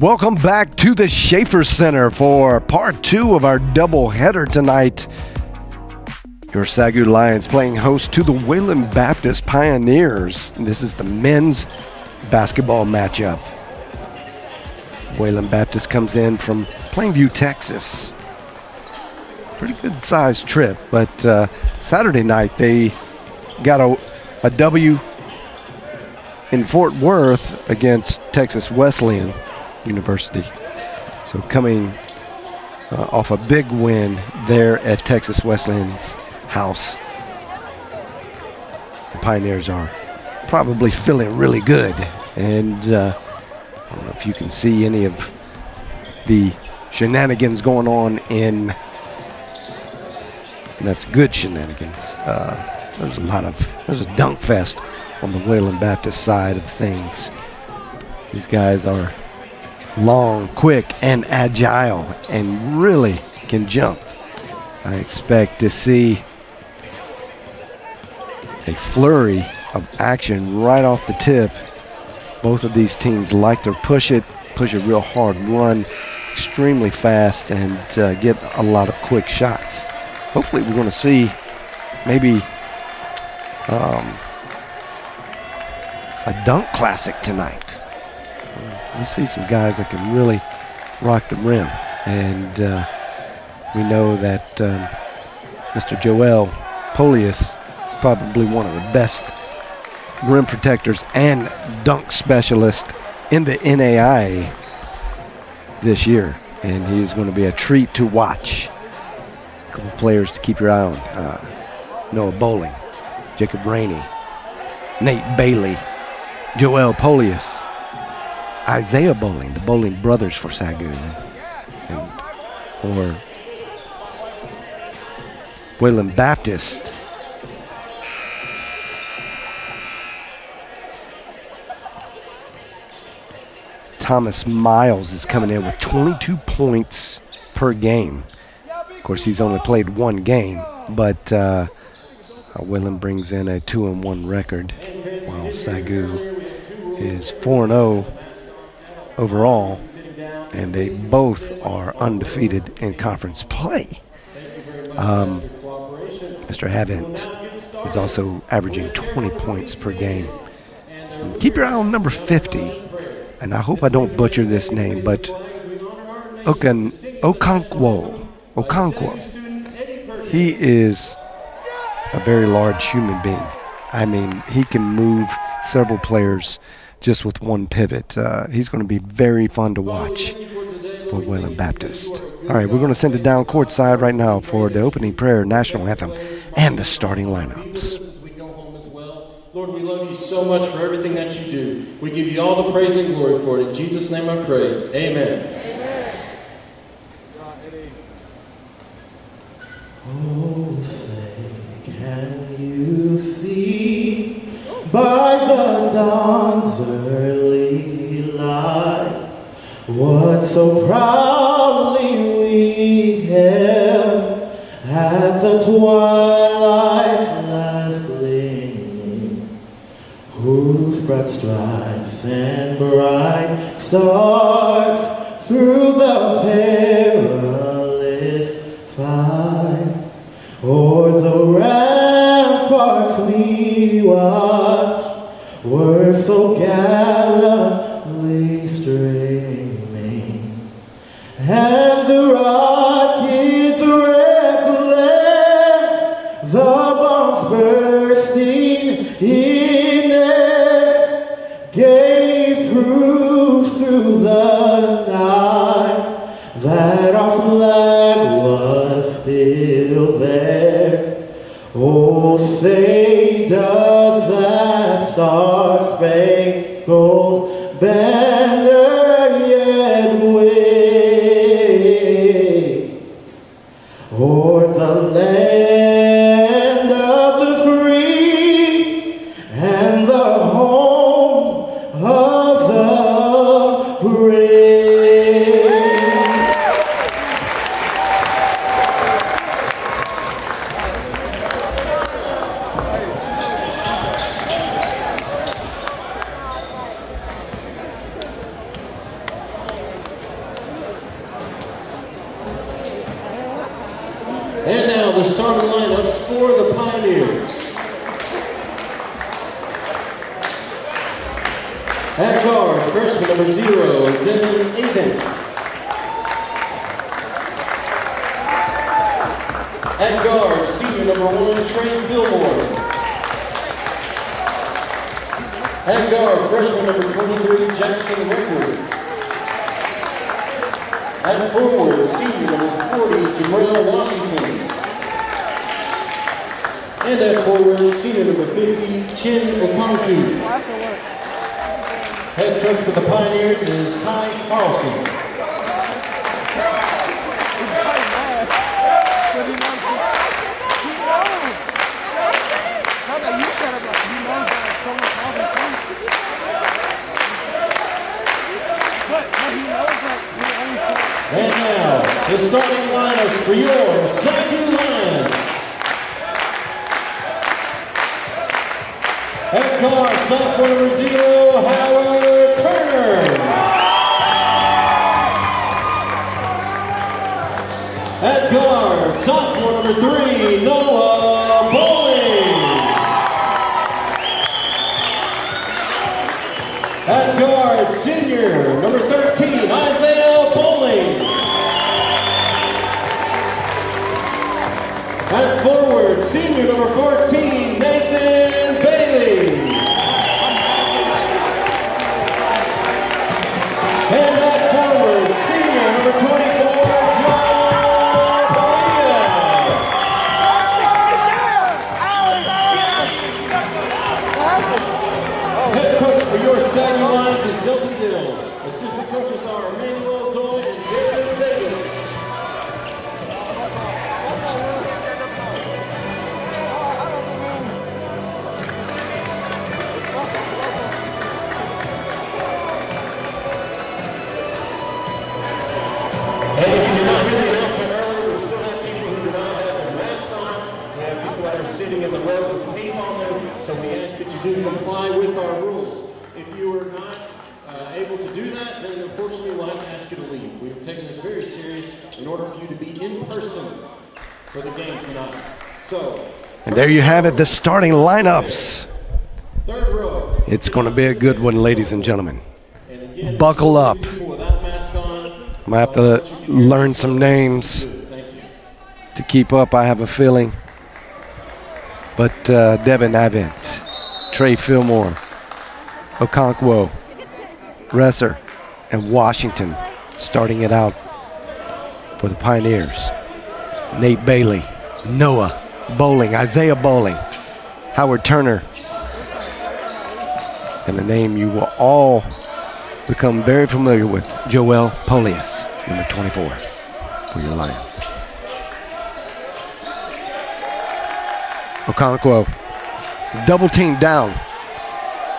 Welcome back to the Schaefer Center for part 2 of our doubleheader tonight. Your SAGU Lions playing host to the Wayland Baptist Pioneers. This is the men's basketball matchup. Wayland Baptist comes in from Plainview, Texas. Pretty good sized trip, but Saturday night they got a W in Fort Worth against Texas Wesleyan University. So coming off a big win there at Texas Wesleyan's house. The Pioneers are probably feeling really good. And I don't know if you can see any of the shenanigans going on and that's good shenanigans. There's a dunk fest on the Wayland Baptist side of things. These guys are long, quick, and agile, and really can jump. I expect to see a flurry of action right off the tip. Both of these teams like to push it real hard, run extremely fast, and get a lot of quick shots. Hopefully we're going to see maybe a dunk classic tonight. We see some guys that can really rock the rim, and we know that Mr. Joel Polius is probably one of the best rim protectors and dunk specialists in the NAIA this year, and he's going to be a treat to watch. A couple players to keep your eye on: Noah Bowling, Jacob Rainey, Nate Bailey, Joel Polius, Isaiah Bowling, the Bowling brothers for SAGU, and for Wayland Baptist. Thomas Miles is coming in with 22 points per game. Of course, he's only played one game, but Wayland brings in a 2-1 record, while SAGU is 4-0 overall, and they both are undefeated in conference play. Mr. Havant is also averaging 20 points per game. Keep your eye on number 50, and I hope I don't butcher this name, but Okonkwo. He is a very large human being. I mean, he can move several players just with one pivot. He's going to be very fun to watch for Wayland Baptist. All right, we're going to send it down courtside right now for the opening prayer, national anthem, and the starting lineups. Lord, we love you so much for everything that you do. We give you all the praise and glory for it. In Jesus' name I pray. Amen. Oh, say, can you see by the dawn's early light what so proudly we hailed at the twilight's last gleaming, whose bright stripes and bright stars through the perilous fight o'er the ramparts we watched were so gallantly streaming, and the rocket's red glare, the bombs bursting in air, gave proof through the night that our flag was still there. Oh, say does that star-spangled banner yet wave o'er the land of the free and the home of the brave? At guard, freshman number 0, Dylan Aiden. At guard, senior number 1, Trey Fillmore. At guard, freshman number 23, Jackson Redwood. At forward, senior number 40, Jabril Washington. And at forward, senior number 50, Chin Okonku. Head coach for the Pioneers is Ty Carlson. And now, the starting lineups for your SAGU Lions. At guard, sophomore number 0, Howard Turner. At guard, sophomore number 3, Noah Bowling. At guard, senior number 13, Isaiah Bowling. At forward, senior number 14, Nathan Bailey. And at forward, senior number 24, John Bonilla. Head coach for your SAGU Lions is Milton Dill. Assistant coaches are Emmanuel Doyle and David Davis. And if you did not hear the announcement earlier, we still have people who do not have their mask on. We have people that are sitting in the rows with tape on them, so we ask that you do comply with our rules. If you are not able to do that, then unfortunately we'll have to ask you to leave. We are taking this very serious in order for you to be in person for the game tonight. So, And there you have it, the starting lineups. third row. It's going to be a good one, ladies and gentlemen. And again, Buckle up. people without mask on. I'm going to have to learn some names Thank you. to keep up, I have a feeling. But Devin Avent, Trey Fillmore, Okonkwo, Resser, and Washington starting it out for the Pioneers. Nate Bailey, Noah Bowling, Isaiah Bowling, Howard Turner, and the name you will all become very familiar with, Joel Polius, number 24 for your Lions. Okonkwo, double team down,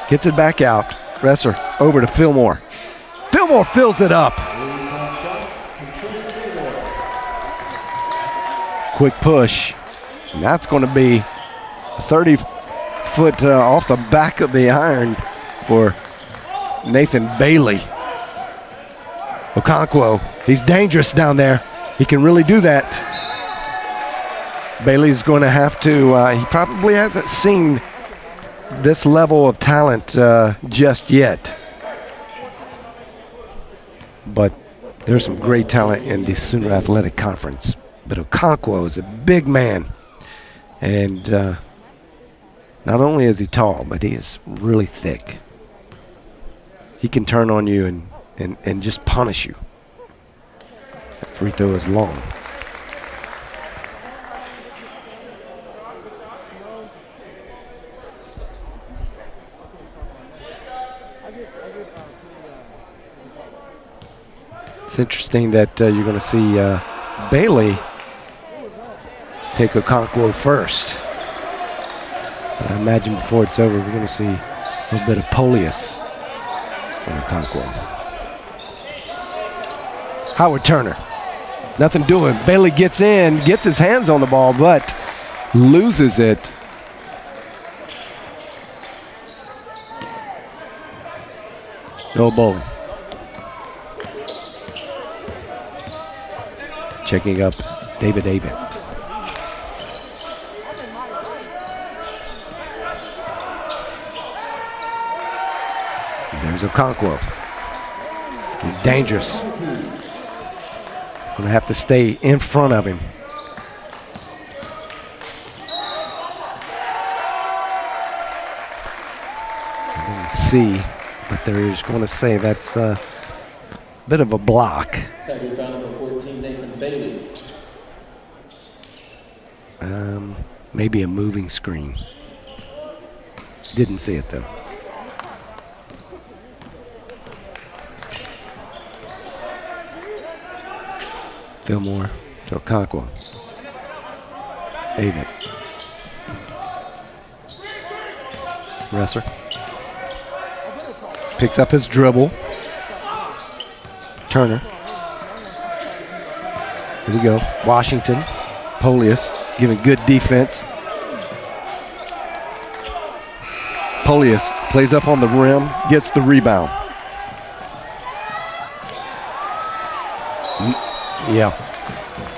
gets it back out. Resser over to Fillmore. Fillmore fills it up. Quick push. And that's going to be 30 foot off the back of the iron for Nathan Bailey. Okonkwo, he's dangerous down there. He can really do that. Bailey's going to have to, he probably hasn't seen this level of talent just yet. But there's some great talent in the Sooner Athletic Conference. But Okonkwo is a big man. And not only is he tall, but he is really thick. He can turn on you and just punish you. That free throw is long. It's interesting that you're going to see Bailey take Okonkwo first. But I imagine before it's over, we're going to see a little bit of Polius on Okonkwo. Howard Turner, nothing doing. Bailey gets in, gets his hands on the ball, but loses it. No bowling. Checking up David Avent. There There's Okonkwo. He's dangerous. Gonna have to stay in front of him. I didn't see, but they're going to say that's a bit of a block. SAGU foul number 14, Nathan Bailey. Maybe a moving screen. Didn't see it though. Fillmore to Okonkwo. Aiden. Resser. Picks up his dribble. Turner. Here we go. Washington. Polius giving good defense. Polius plays up on the rim, gets the rebound. Yeah.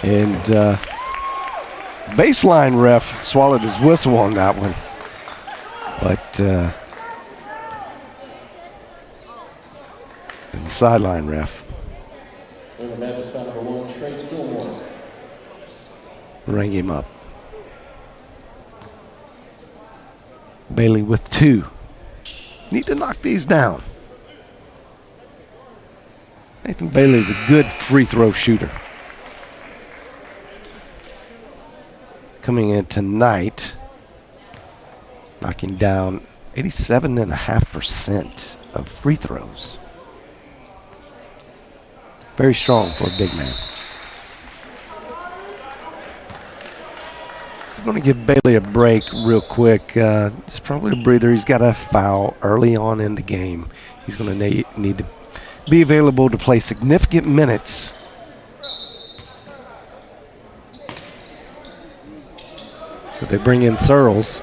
And baseline ref swallowed his whistle on that one. But and the sideline ref. Rang him up. Bailey with 2. Need to knock these down. Nathan Bailey's a good free throw shooter. Coming in tonight, knocking down 87.5% of free throws. Very strong for a big man. I'm going to give Bailey a break real quick. Just probably a breather. He's got a foul early on in the game. He's going to need to be available to play significant minutes. So they bring in Searles.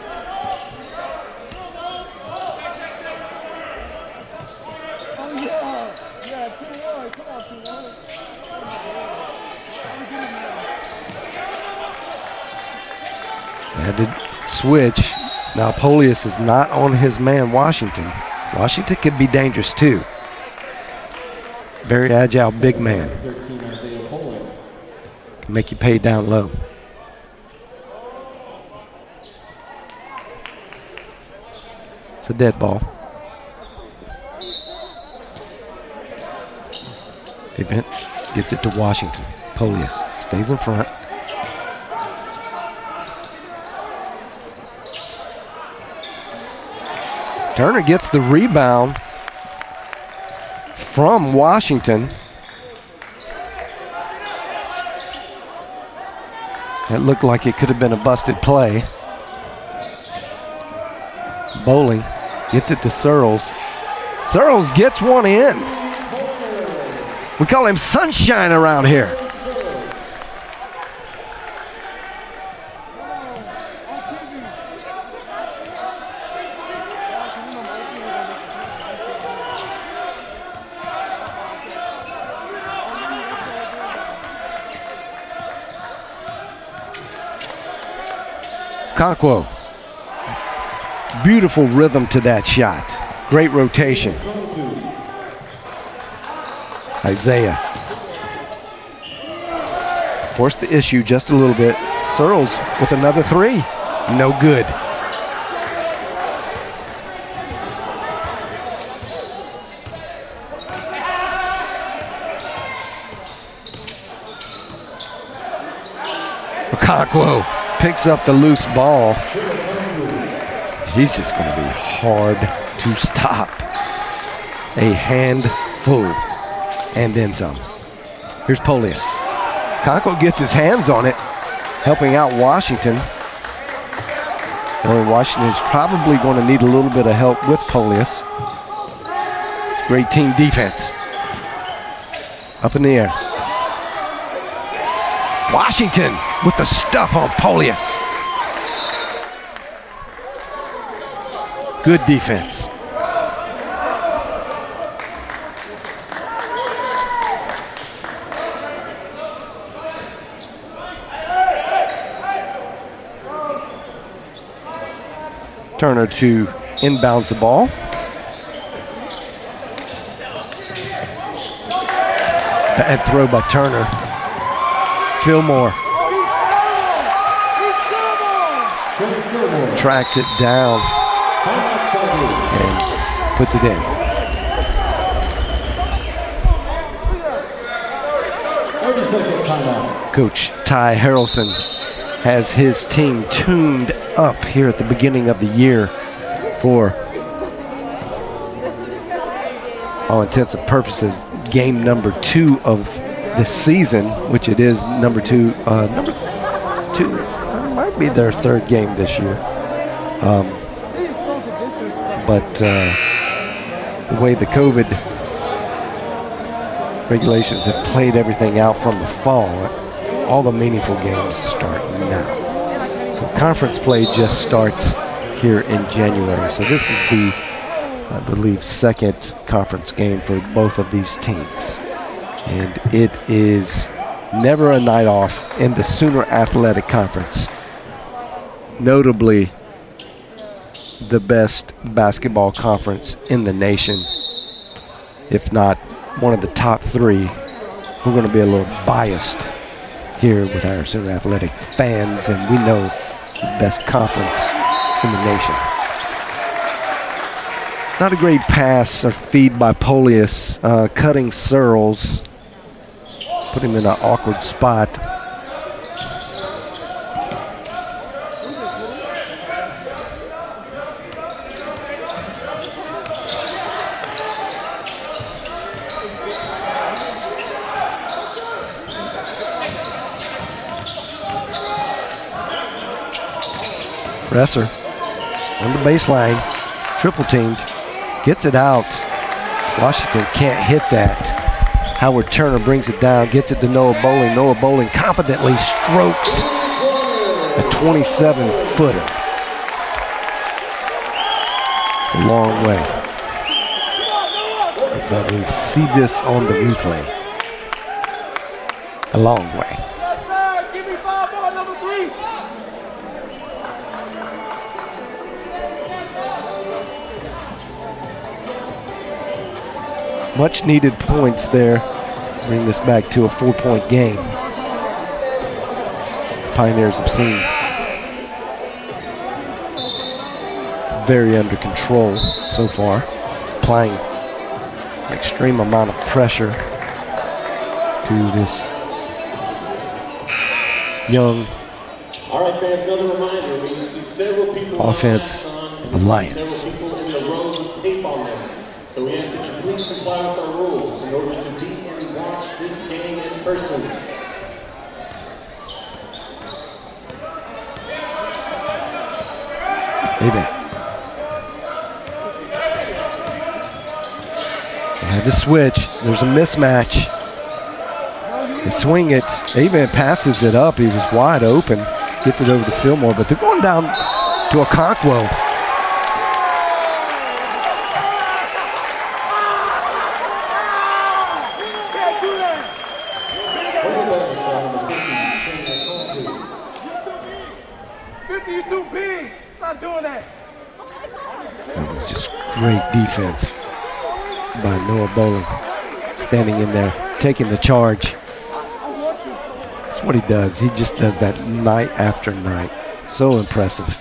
Had to switch. Now Polius is not on his man Washington. Washington could be dangerous too. Very agile big man. Can make you pay down low. It's a dead ball. Event gets it to Washington. Polius stays in front. Turner gets the rebound from Washington. It looked like it could have been a busted play. Bowling gets it to Searles. Searles gets one in. We call him Sunshine around here. Okonkwo. Beautiful rhythm to that shot. Great rotation. Isaiah. Forced the issue just a little bit. Searles with another 3. No good. Okonkwo picks up the loose ball. He's just going to be hard to stop. A handful and then some. Here's Polius. Okonkwo gets his hands on it, helping out Washington. Washington's probably going to need a little bit of help with Polius. Great team defense. Up in the air. Washington with the stuff on Polius. Good defense. Turner to inbounds the ball. Bad throw by Turner. Fillmore tracks it down and puts it in. Coach Ty Harrelson has his team tuned up here at the beginning of the year for all intents and purposes game number 2 of this season, which it is number two, might be their 3rd game this year. But the way the COVID regulations have played everything out from the fall, all the meaningful games start now. So conference play just starts here in January. So this is the, I believe, 2nd conference game for both of these teams. And it is never a night off in the Sooner Athletic Conference. Notably, the best basketball conference in the nation, if not one of the top 3. We're going to be a little biased here with our Sooner Athletic fans, and we know it's the best conference in the nation. Not a great pass or feed by Polius, cutting Searles, put him in an awkward spot. Presser on the baseline, triple teamed, gets it out. Washington can't hit that. Howard Turner brings it down, gets it to Noah Bowling. Noah Bowling confidently strokes a 27-footer. It's a long way. But we see this on the replay. A long way. Much needed points there. Bring this back to a 4-point game. Pioneers have seen very under control so far, applying an extreme amount of pressure to this young offense alliance. So we ask that you please comply with our rules in order to be and watch this game in person. They had to switch. There's a mismatch. They swing it. Avent passes it up. He was wide open. Gets it over to Fillmore, but they're going down to Okonkwo. Great defense by Noah Bowling, standing in there, taking the charge. That's what he does. He just does that night after night. So impressive.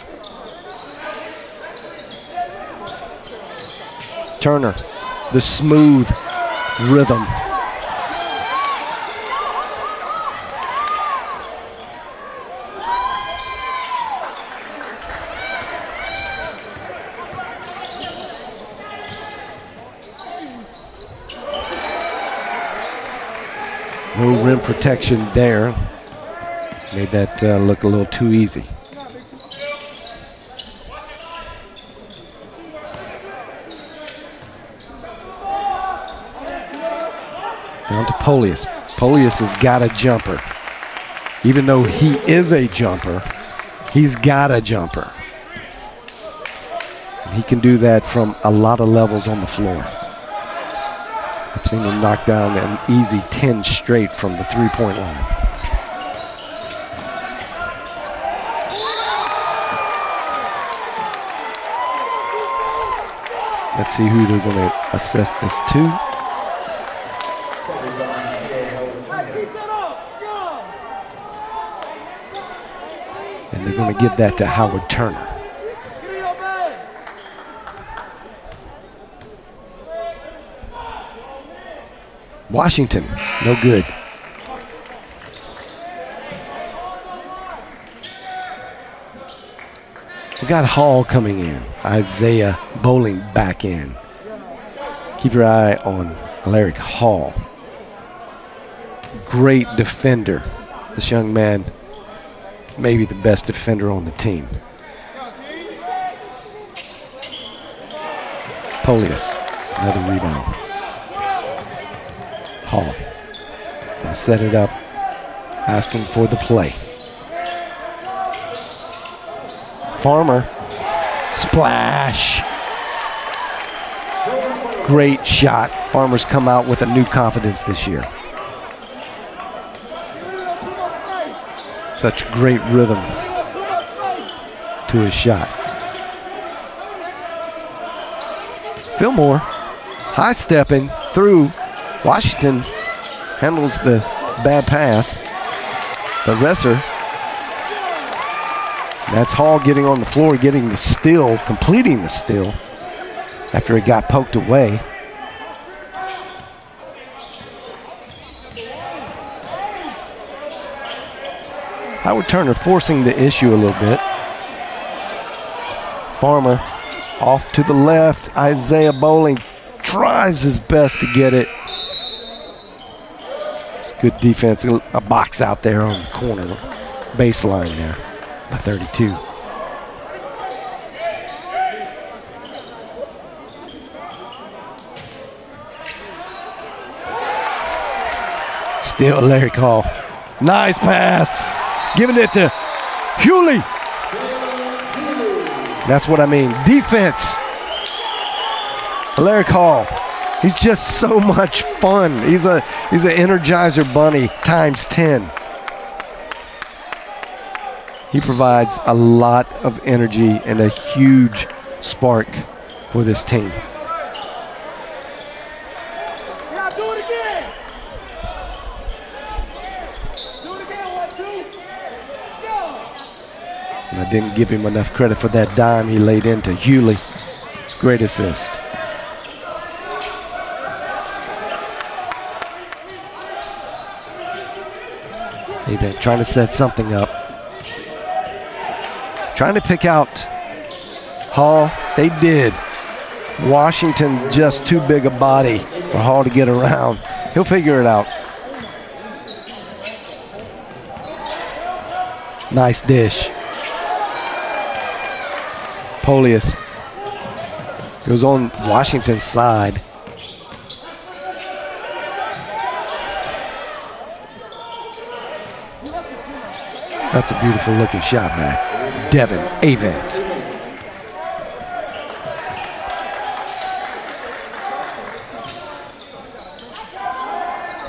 Turner, the smooth rhythm. No rim protection there. Made that look a little too easy. Down to Polius. Polius has got a jumper. Even though he is a jumper, he's got a jumper. And he can do that from a lot of levels on the floor. I've seen him knock down an easy 10 straight from the three-point line. Let's see who they're going to assess this to. And they're going to give that to Howard Turner. Washington, no good. We got Hall coming in. Isaiah Bowling back in. Keep your eye on Alaric Hall. Great defender. This young man, maybe the best defender on the team. Polius, another rebound. Hall, gonna set it up, asking for the play. Farmer, splash. Great shot. Farmer's come out with a new confidence this year. Such great rhythm to his shot. Fillmore, high stepping through. Washington handles the bad pass. But Resser, that's Hall getting on the floor, getting the steal, completing the steal after it got poked away. Howard Turner forcing the issue a little bit. Farmer off to the left. Isaiah Bowling tries his best to get it. It's good defense. A box out there on the corner baseline there by 32. Still Larry Hall. Nice pass. Giving it to Hewley. That's what I mean. Defense. Alaric Hall. He's just so much fun. He's an Energizer bunny times 10. He provides a lot of energy and a huge spark for this team. And I didn't give him enough credit for that dime he laid into Hewley. Great assist. They've been trying to set something up. Trying to pick out Hall. They did. Washington just too big a body for Hall to get around. He'll figure it out. Nice dish. Polius goes on Washington's side. That's a beautiful looking shot back. Devin Avent.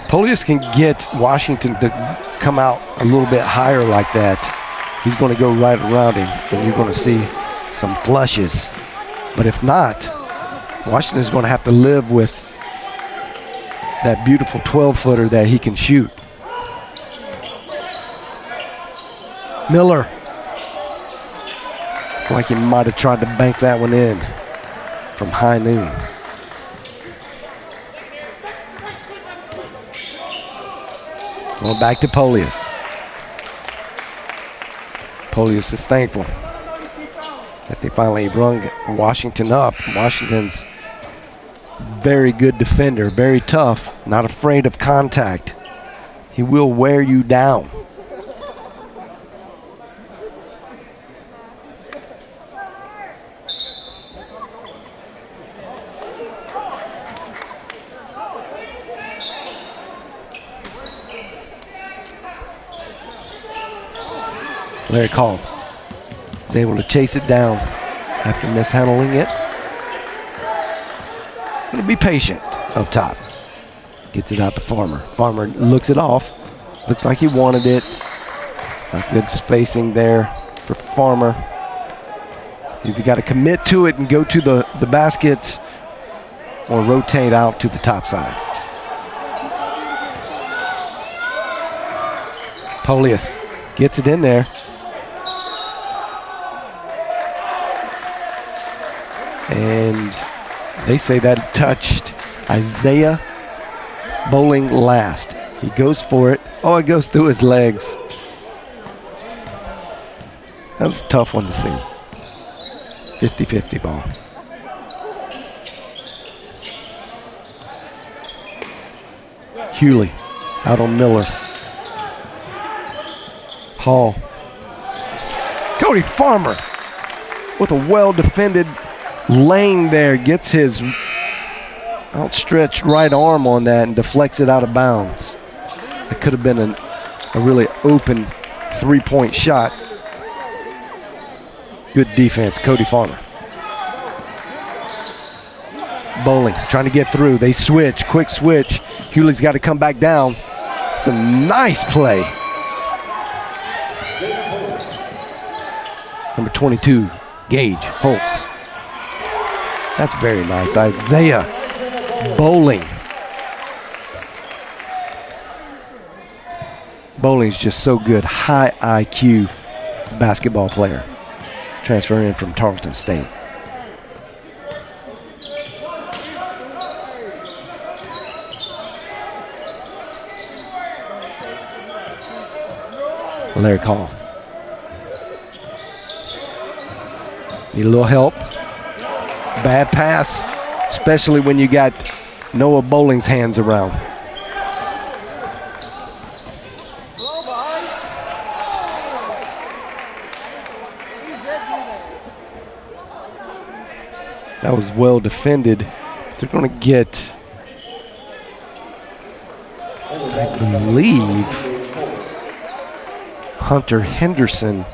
Polius can get Washington to come out a little bit higher like that. He's going to go right around him, and you're going to see some flushes. But if not, Washington's going to have to live with that beautiful 12-footer that he can shoot. Miller. Like he might have tried to bank that one in from high noon. Going back to Polius. Polius is thankful that they finally rung Washington up. Washington's very good defender, very tough, not afraid of contact. He will wear you down. Larry Hall is able to chase it down after mishandling it. Going to be patient up top. Gets it out to Farmer. Farmer looks it off. Looks like he wanted it. Not good spacing there for Farmer. You've got to commit to it and go to the basket or rotate out to the top side. Polius gets it in there. And they say that touched Isaiah Bowling last. He goes for it. Oh, it goes through his legs. That was a tough one to see. 50-50 ball. Hewley out on Miller. Hall. Cody Farmer with a well-defended lane there. Gets his outstretched right arm on that and deflects it out of bounds. It could have been a really open three-point shot. Good defense, Cody Farmer. Bowling trying to get through. They switch, quick switch. Hewley's got to come back down. It's a nice play. Number 22, Gage Holtz. That's very nice. Isaiah Bowling. Bowling's just so good. High IQ basketball player. Transferring in from Tarleton State. Larry Call. Need a little help. Bad pass, especially when you got Noah Bowling's hands around. That was well defended. They're going to get, I believe, Hunter Henderson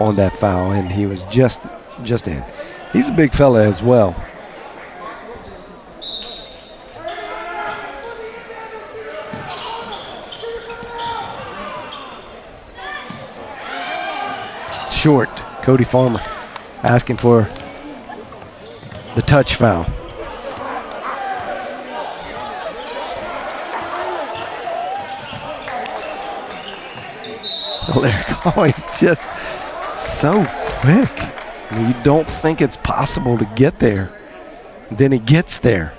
on that foul, and he was just in. He's a big fella as well. Short, Cody Farmer asking for the touch foul. Oh, he's just so quick. I mean, you don't think it's possible to get there. Then he gets there.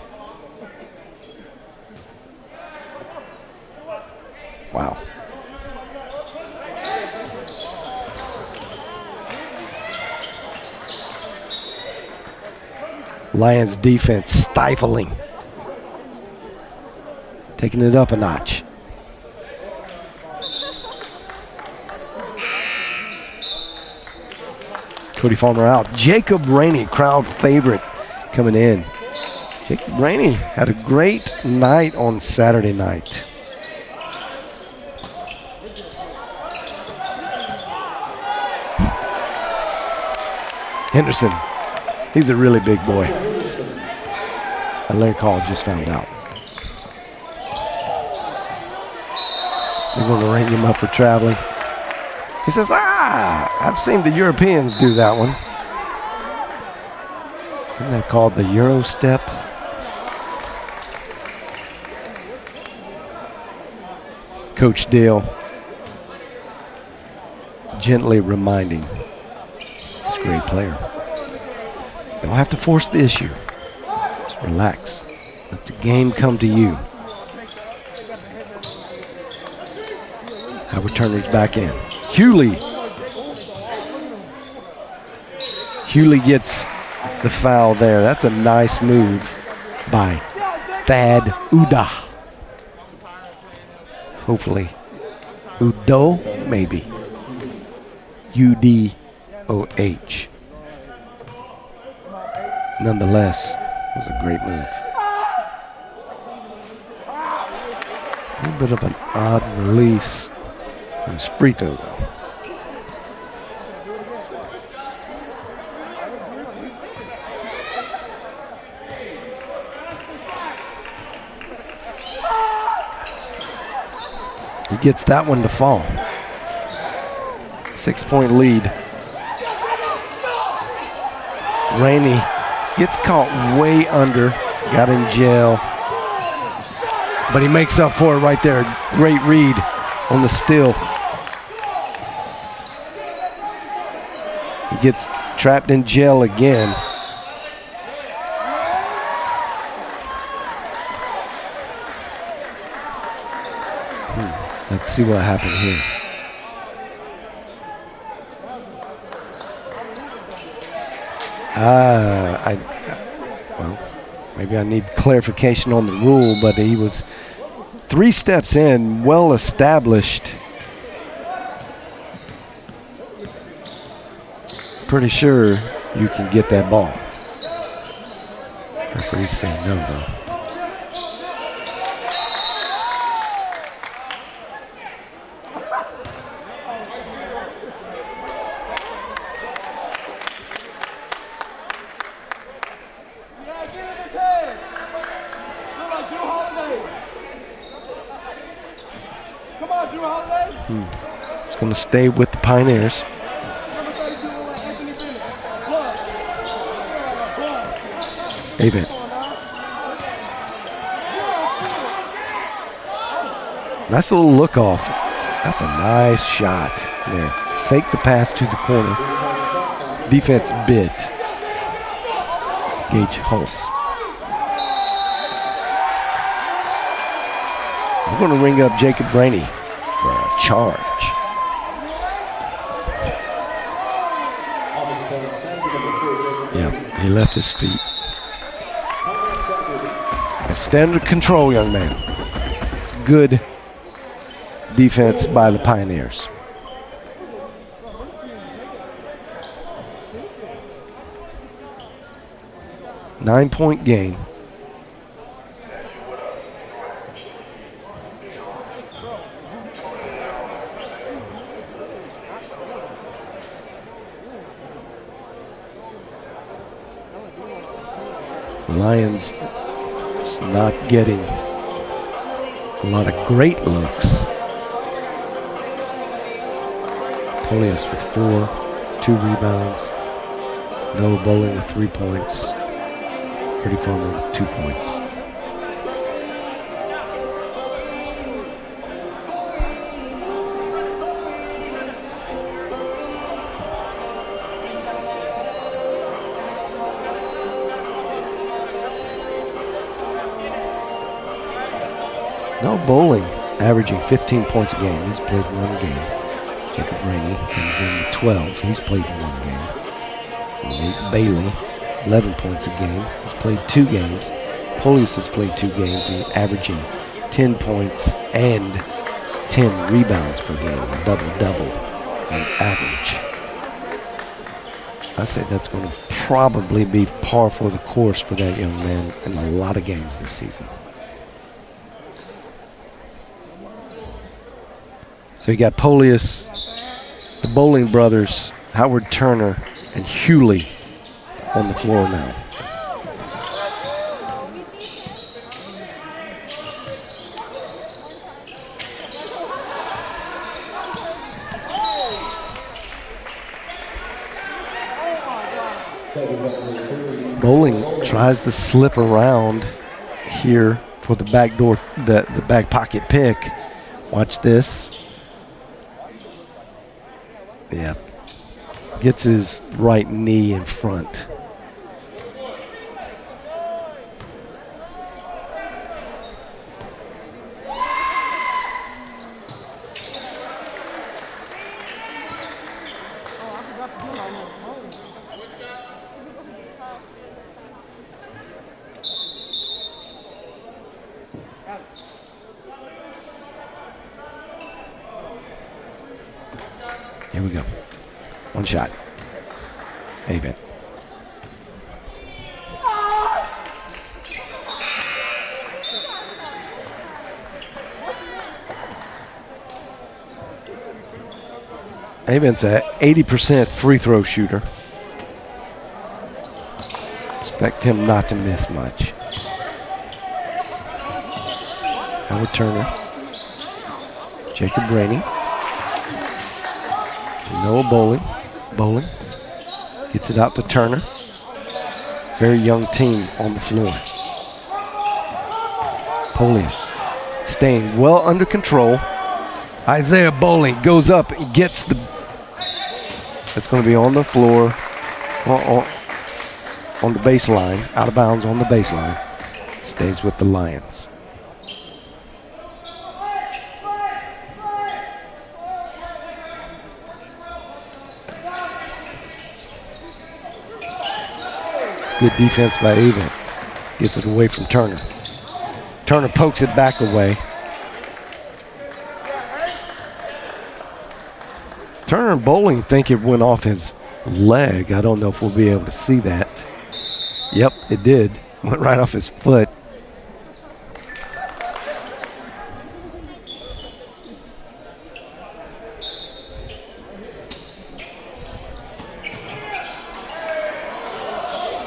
Wow. Lions defense stifling. Taking it up a notch. Cody Farmer out. Jacob Rainey, crowd favorite, coming in. Jacob Rainey had a great night on Saturday night. Henderson, he's a really big boy. Larry Call just found out. They're going to ring him up for traveling. He says, I've seen the Europeans do that one. Isn't that called the Euro step? Coach Dale gently reminding this great player, don't have to force the issue. Just relax. Let the game come to you. Howard Turner's back in. Hewley gets the foul there. That's a nice move by Thad Udah. Hopefully. Udo, maybe. U-D-O-H. Nonetheless, it was a great move. A little bit of an odd release. It was free throw, though. He gets that one to fall. 6-point lead. Rainey gets caught way under, got in jail, but he makes up for it right there. Great read on the steal. He gets trapped in jail again. Let's see what happened here. Well, maybe I need clarification on the rule, but he was 3 steps in, well established. Pretty sure you can get that ball. Referee's saying no, though. It's going to stay with the Pioneers. Avent. Nice little look off. That's a nice shot there. Fake the pass to the corner. Defense bid. Gage Hulse. We're going to ring up Jacob Rainey for a charge. Yeah, he left his feet. Stay under control, young man. It's good defense by the Pioneers. Nine-point game. Lions just not getting a lot of great looks. Polius with 4, 2 rebounds. Noah Bowling with 3 points. Pretty Farmer with 2 points. No Bowling averaging 15 points a game. He's played 1 game. Jacob Rainey comes in with 12. He's played 1 game. Nate Bailey, 11 points a game. He's played 2 games. Polius has played 2 games. He's averaging 10 points and 10 rebounds per game. A double-double on average. I say that's going to probably be par for the course for that young man in a lot of games this season. So you got Polius, the Bowling brothers, Howard Turner, and Hewley on the floor now. Bowling tries to slip around here for the back door, the back pocket pick. Watch this. Yeah, gets his right knee in front. Here we go. 1 shot. Avent. Avent's a 80% free throw shooter. Expect him not to miss much. Howard Turner. Jacob Rainey. Noah Bowling gets it out to Turner. Very young team on the floor. Polius staying well under control. Isaiah Bowling goes up and gets the. It's going to be on the floor, on the baseline, out of bounds on the baseline. Stays with the Lions. Good defense by Avent. Gets it away from Turner. Turner pokes it back away. Turner and Bowling think it went off his leg. I don't know if we'll be able to see that. Yep, it did. Went right off his foot.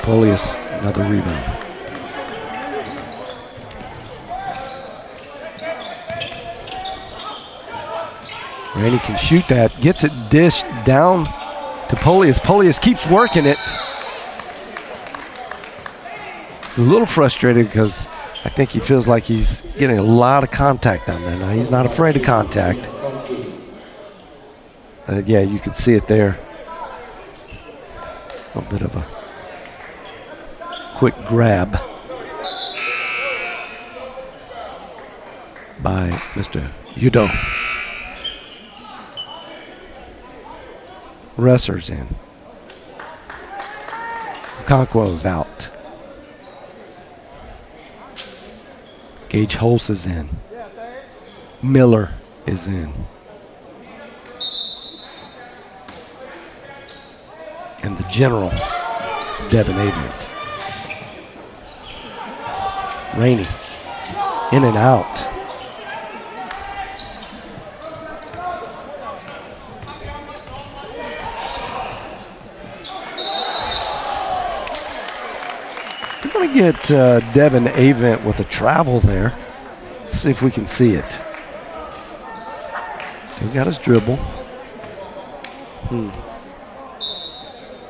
Polius, another rebound. Randy can shoot that, gets it dished down to Polius. Polius keeps working it. He's a little frustrated because I think he feels like he's getting a lot of contact down there. Now, he's not afraid of contact. Yeah, you can see it there. A little bit of a quick grab by Mr. Udo. Resser's in. Conquo's out. Gage Holtz is in. Miller is in. And the general, Devin Avent. Rainey, in and out. We're going to get Devin Avent with a travel there. Let's see if we can see it. Still got his dribble.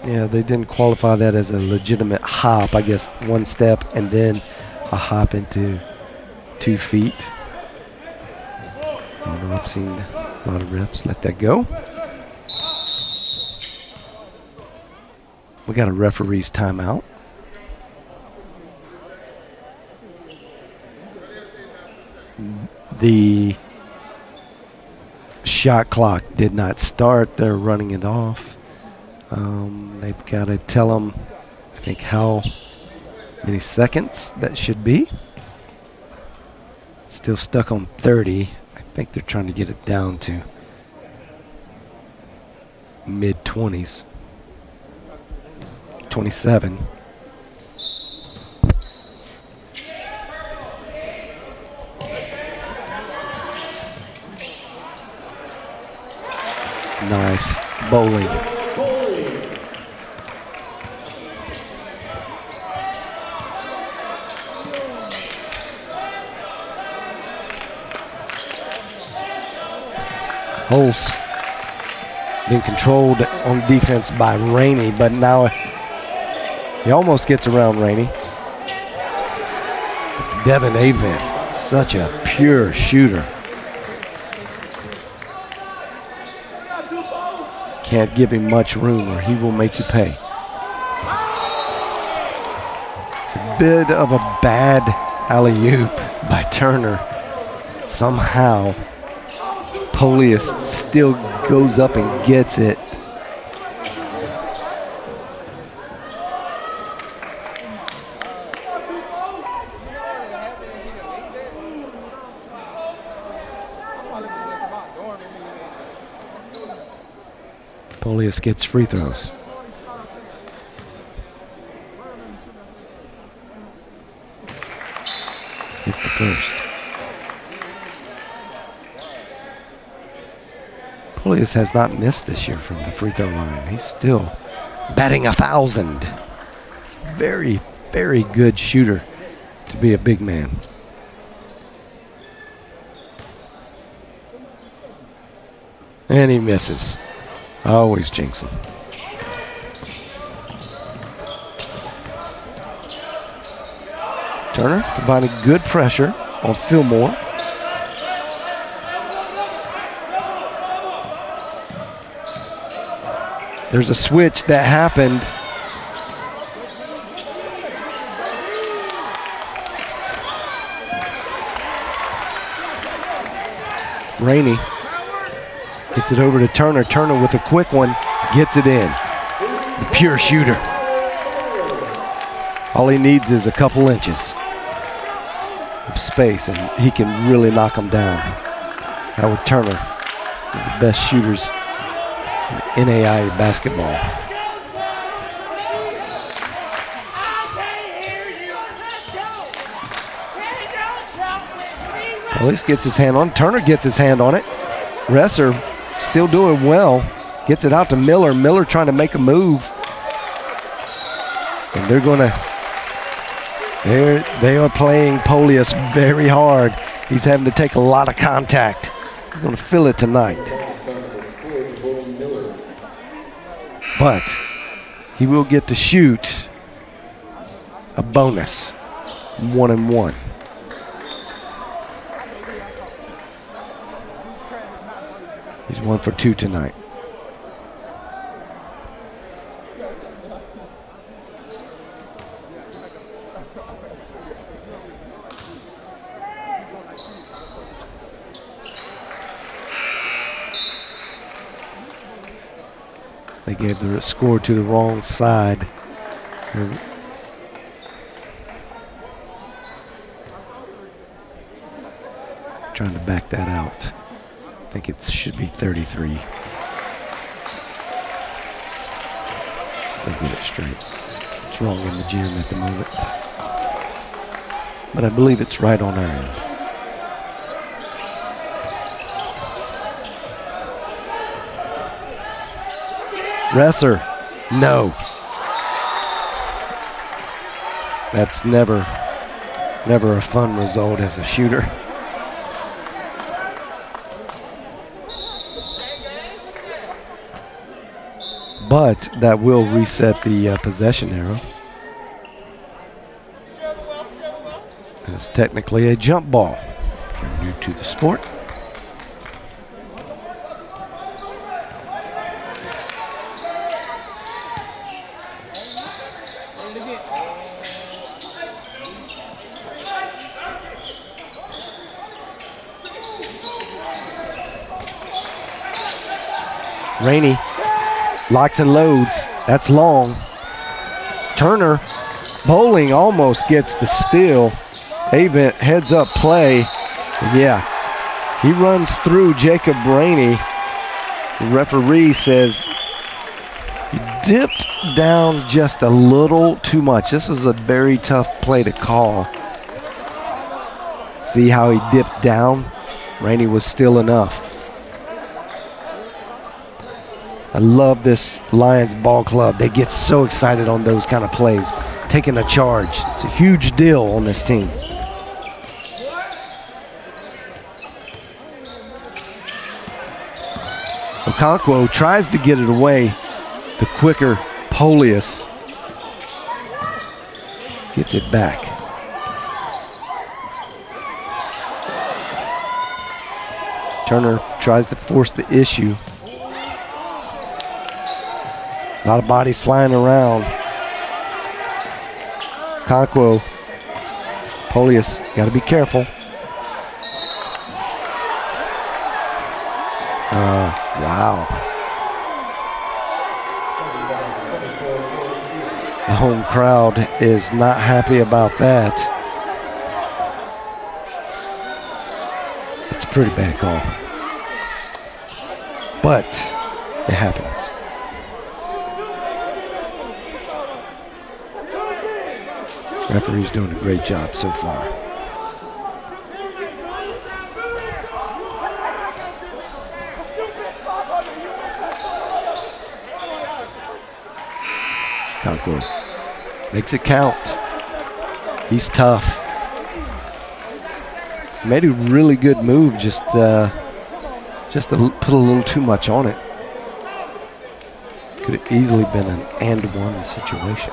Yeah, they didn't qualify that as a legitimate hop. I guess one step and then a hop into 2 feet. I know I've seen a lot of refs let that go. We got a referee's timeout. The shot clock did not start. They're running it off. They've got to tell them, I think, how many seconds that should be. Still stuck on 30. I think they're trying to get it down to mid-20s. 27. Nice. Bowling. Holtz being controlled on defense by Rainey, but now he almost gets around Rainey. Devin Avent, such a pure shooter. Can't give him much room or he will make you pay. It's a bit of a bad alley-oop by Turner. Somehow Polius still goes up and gets it. Polius gets free throws. It's the first. Polius has not missed this year from the free throw line. He's still batting 1,000. It's a very, very good shooter to be a big man. And he misses. Always jinx him. Turner providing good pressure on Fillmore. There's a switch that happened. Rainey gets it over to Turner. Turner with a quick one, gets it in. The pure shooter. All he needs is a couple inches of space, and he can really knock them down. Howard Turner, one of the best shooters in NAIA basketball. Police gets his hand on. Turner gets his hand on it. Resser still doing well. Gets it out to Miller. Miller trying to make a move. And they're going to, they are playing Polius very hard. He's having to take a lot of contact. He's going to feel it tonight. But he will get to shoot a bonus, 1-and-1. He's 1 for 2 tonight. They gave the score to the wrong side. Trying to back that out. I think it should be 33. They get it straight. It's wrong in the gym at the moment. But I believe it's right on our end. Resser, no. That's never a fun result as a shooter. But that will reset the possession arrow. It's technically a jump ball. If you're new to the sport. Rainey locks and loads. That's long. Turner bowling almost gets the steal. Avent heads up play. Yeah, he runs through Jacob Rainey. The referee says he dipped down just a little too much. This is a very tough play to call. See how he dipped down? Rainey was still enough. I love this Lions ball club. They get so excited on those kind of plays. Taking a charge. It's a huge deal on this team. Okonkwo tries to get it away. The quicker Polius gets it back. Turner tries to force the issue. A lot of bodies flying around. Okonkwo, Polius, got to be careful. Wow. The home crowd is not happy about that. It's a pretty bad call. But it happens. Referee's doing a great job so far. Concord makes it count. He's tough. Made a really good move, just to put a little too much on it. Could have easily been an and-one situation.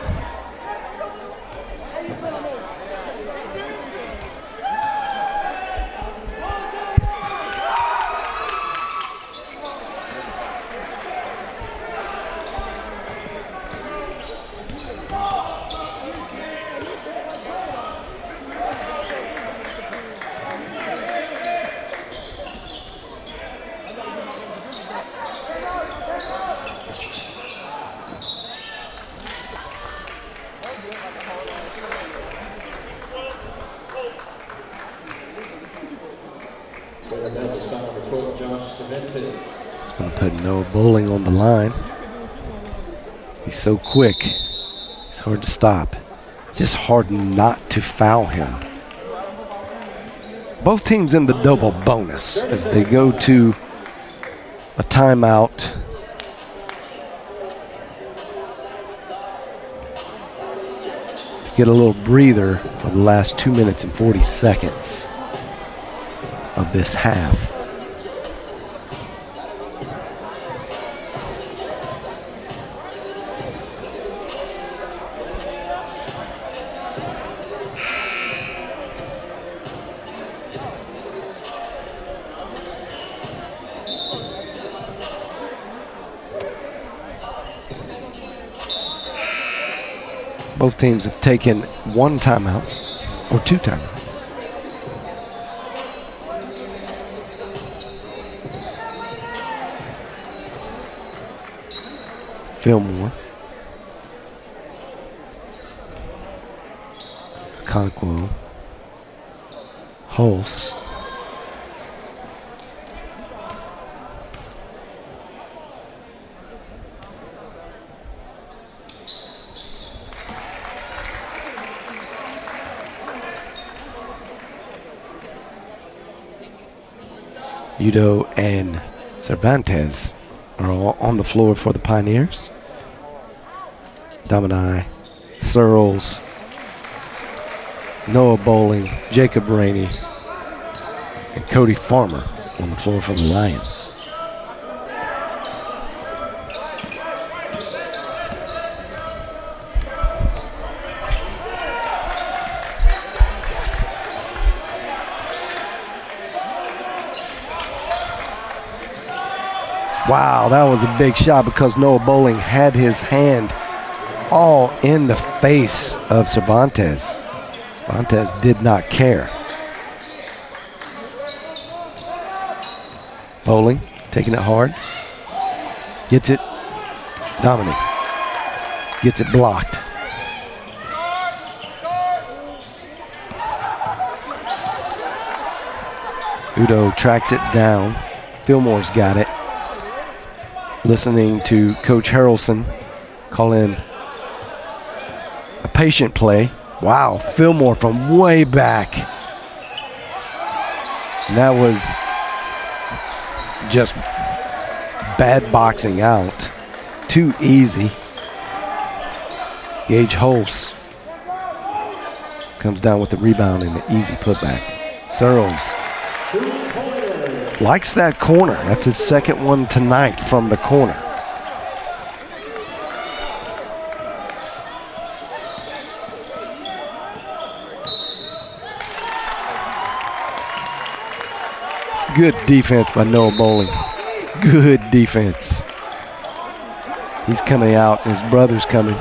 Cervantes. It's going to put Noah Bowling on the line. He's so quick. It's hard to stop. Just hard not to foul him. Both teams in the double bonus as they go to a timeout. Get a little breather for the last 2 minutes and 40 seconds of this half. Both teams have taken one timeout or two timeouts. Fillmore, Conquo, Hulse, Udo and Cervantes are all on the floor for the Pioneers. Domini, Searles, Noah Bowling, Jacob Rainey, and Cody Farmer on the floor for the Lions. Wow, that was a big shot because Noah Bowling had his hand all in the face of Cervantes. Cervantes did not care. Bowling taking it hard. Gets it. Dominic gets it blocked. Udo tracks it down. Fillmore's got it. Listening to Coach Harrelson call in a patient play. Wow, Fillmore from way back. And that was just bad boxing out. Too easy. Gage Hulse comes down with the rebound and the easy putback. Searles likes that corner. That's his second one tonight from the corner. It's good defense by Noah Bowling. Good defense. He's coming out. His brother's coming.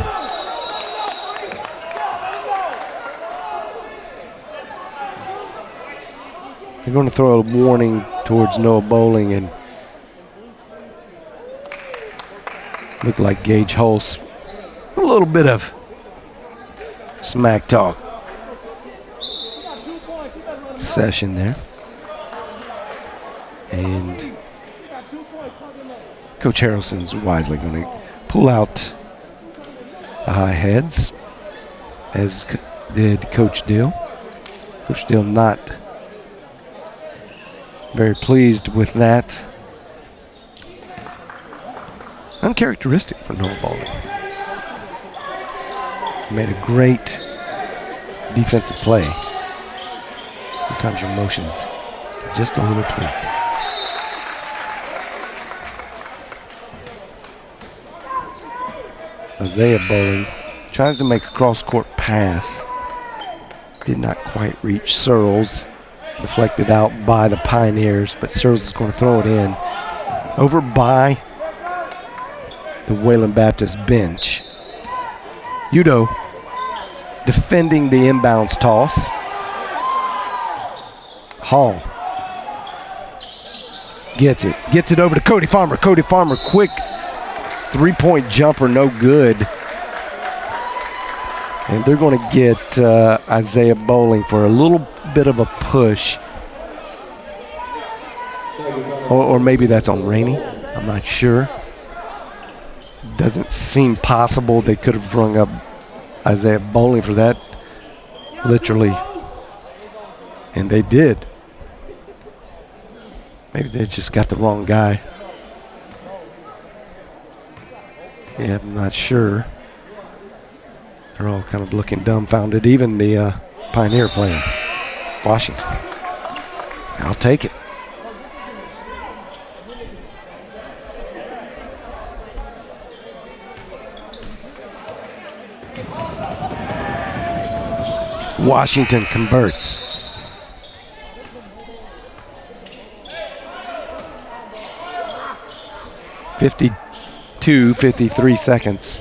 They're going to throw a warning towards Noah Bowling and look like Gage Hulse. A little bit of smack talk session there. And Coach Harrelson's wisely going to pull out the high heads, as did Coach Dill. Coach Dill not very pleased with that. Uncharacteristic for Noah Bowling. He made a great defensive play. Sometimes your emotions just a little tweak. Isaiah Bowling tries to make a cross-court pass. Did not quite reach Searles. Deflected out by the Pioneers, but Searles is going to throw it in. Over by the Wayland Baptist bench. Udo defending the inbounds toss. Hall gets it. Gets it over to Cody Farmer. Cody Farmer, quick three-point jumper, no good. And they're going to get Isaiah Bowling for a little bit of a push. Or maybe that's on Rainey. I'm not sure. Doesn't seem possible they could have rung up Isaiah Bowling for that, literally. And they did. Maybe they just got the wrong guy. Yeah, I'm not sure. They're all kind of looking dumbfounded. Even the Pioneer player, Washington. I'll take it. Washington converts. .52-53 seconds.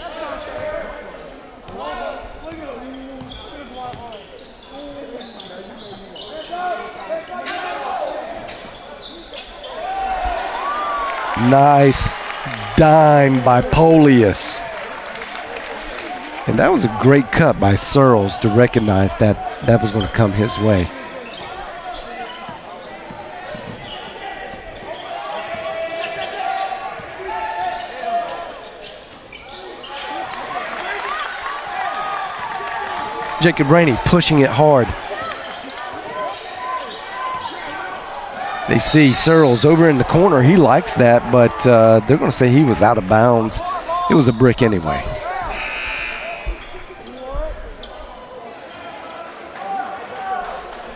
Nice dime by Polius. And that was a great cut by Searles to recognize that that was going to come his way. Jacob Rainey pushing it hard. They see Searles over in the corner. He likes that, but they're going to say he was out of bounds. It was a brick anyway.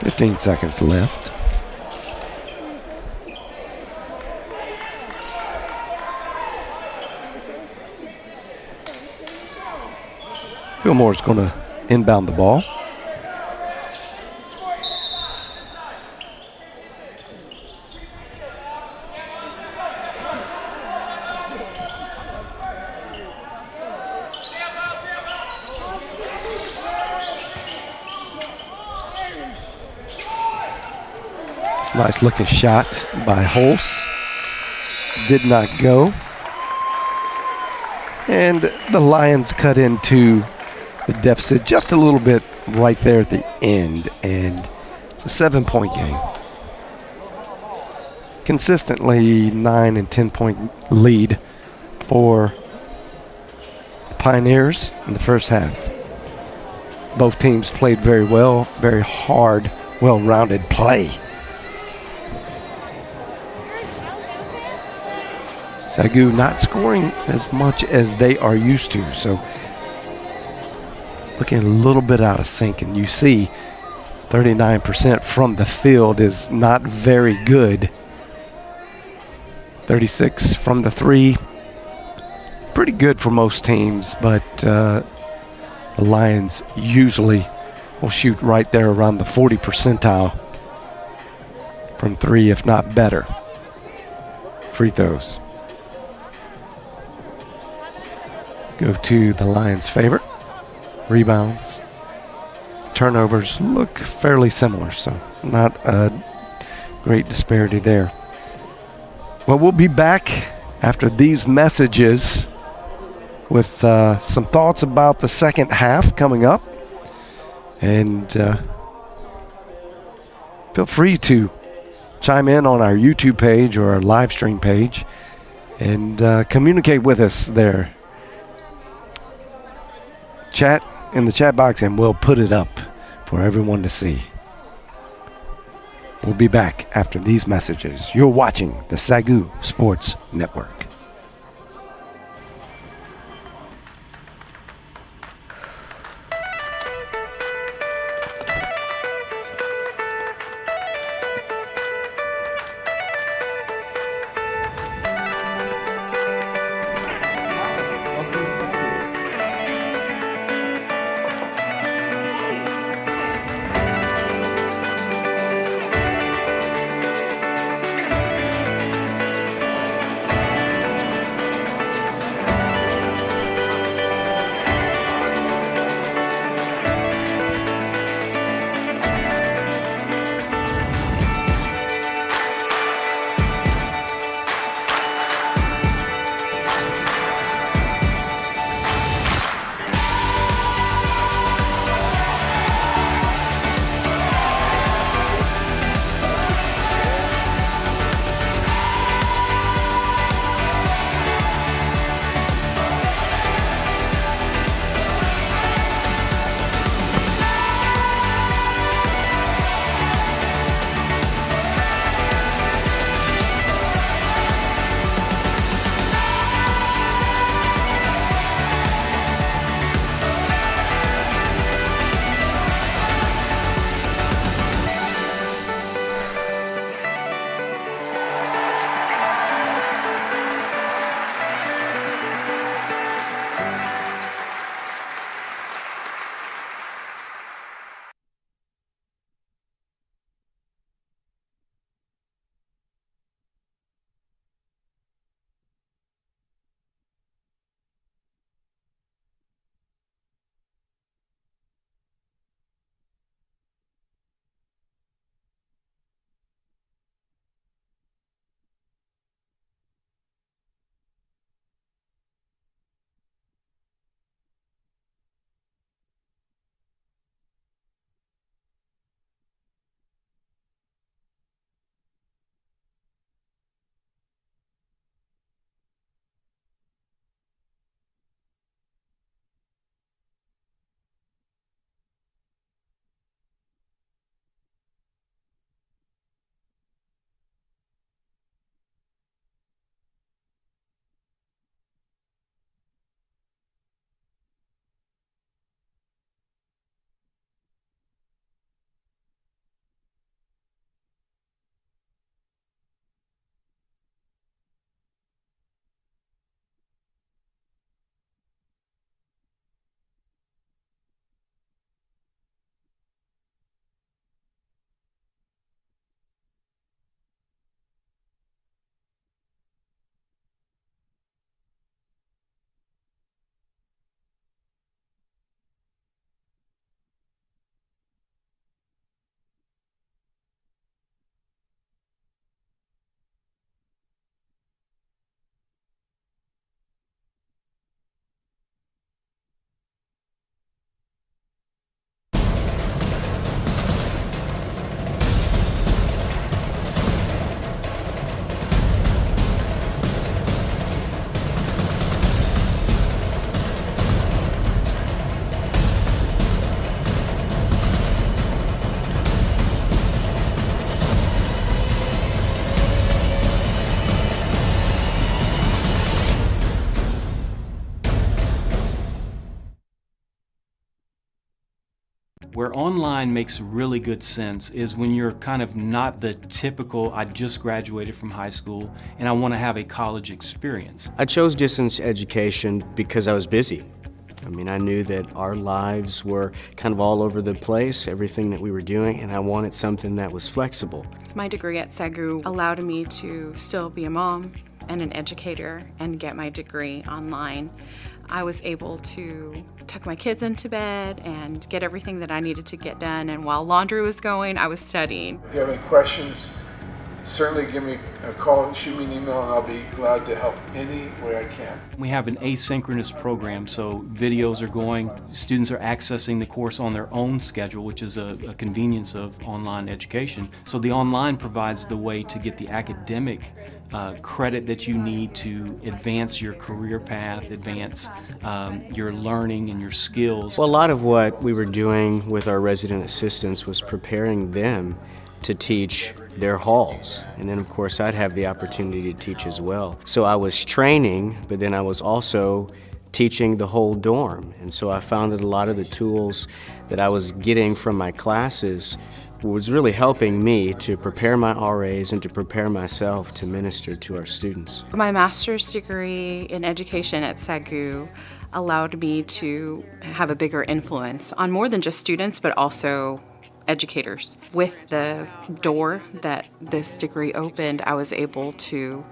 .15 seconds left. Fillmore's going to inbound the ball. Nice looking shot by Holst. Did not go. And the Lions cut into the deficit just a little bit right there at the end. And it's a 7-point game. Consistently 9 and 10-point lead for the Pioneers in the first half. Both teams played very well, very hard, well-rounded play. SAGU not scoring as much as they are used to, so looking a little bit out of sync. And you see 39% from the field is not very good. 36 from the three, pretty good for most teams, but the Lions usually will shoot right there around the 40 percentile from three, if not better. Free throws go to the Lions' favor. Rebounds, turnovers look fairly similar, so not a great disparity there. Well, we'll be back after these messages with some thoughts about the second half coming up. And feel free to chime in on our YouTube page or our live stream page and communicate with us there. Chat in the chat box and we'll put it up for everyone to see. We'll be back after these messages. You're watching the SAGU Sports Network. where online makes really good sense is when you're kind of not the typical, I just graduated from high school and I want to have a college experience. I chose distance education because I was busy. I mean, I knew that our lives were kind of all over the place, everything that we were doing, and I wanted something that was flexible. My degree at SAGU allowed me to still be a mom and an educator and get my degree online. I was able to tuck my kids into bed and get everything that I needed to get done, and while laundry was going, I was studying. If you have any questions, certainly give me a call, shoot me an email, and I'll be glad to help any way I can. We have an asynchronous program, so videos are going, students are accessing the course on their own schedule, which is a convenience of online education. So the online provides the way to get the academic credit that you need to advance your career path, advance your learning and your skills. Well, a lot of what we were doing with our resident assistants was preparing them to teach their halls. And then of course I'd have the opportunity to teach as well. So I was training, but then I was also teaching the whole dorm. And so I found that a lot of the tools that I was getting from my classes was really helping me to prepare my RAs and to prepare myself to minister to our students. My master's degree in education at SAGU allowed me to have a bigger influence on more than just students, but also educators. With the door that this degree opened, I was able to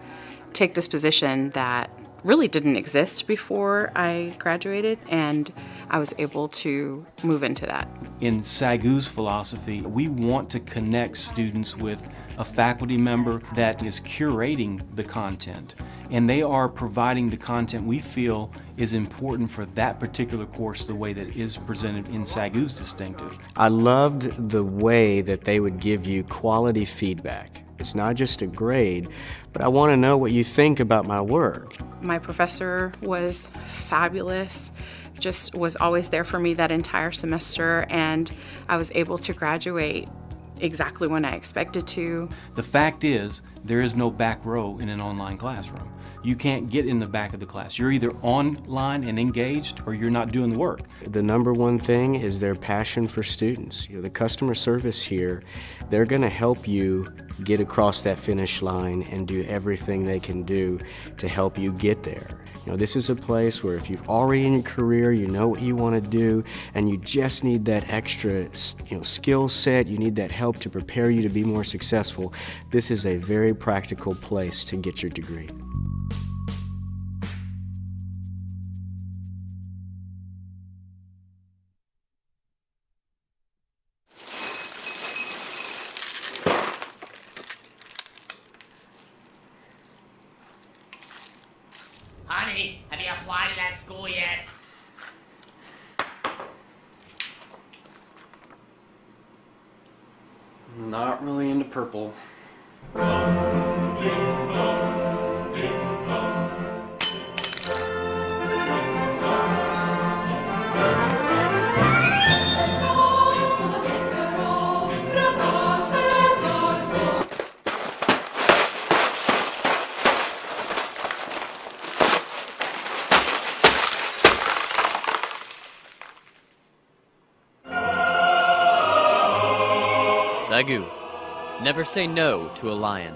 take this position that really didn't exist before I graduated, and I was able to move into that. In SAGU's philosophy, we want to connect students with a faculty member that is curating the content, and they are providing the content we feel is important for that particular course the way that it is presented in SAGU's distinctive. I loved the way that they would give you quality feedback. It's not just a grade, but I want to know what you think about my work. My professor was fabulous, just was always there for me that entire semester, and I was able to graduate exactly when I expected to. The fact is, there is no back row in an online classroom. You can't get in the back of the class. You're either online and engaged or you're not doing the work. The number one thing is their passion for students. You know, the customer service here, they're going to help you get across that finish line and do everything they can do to help you get there. You know, this is a place where if you've already in your career, you know what you want to do, and you just need that extra, skill set, you need that help to prepare you to be more successful. This is a very practical place to get your degree. Honey, have you applied to that school yet? Not really into purple. SAGU. Never say no to a lion.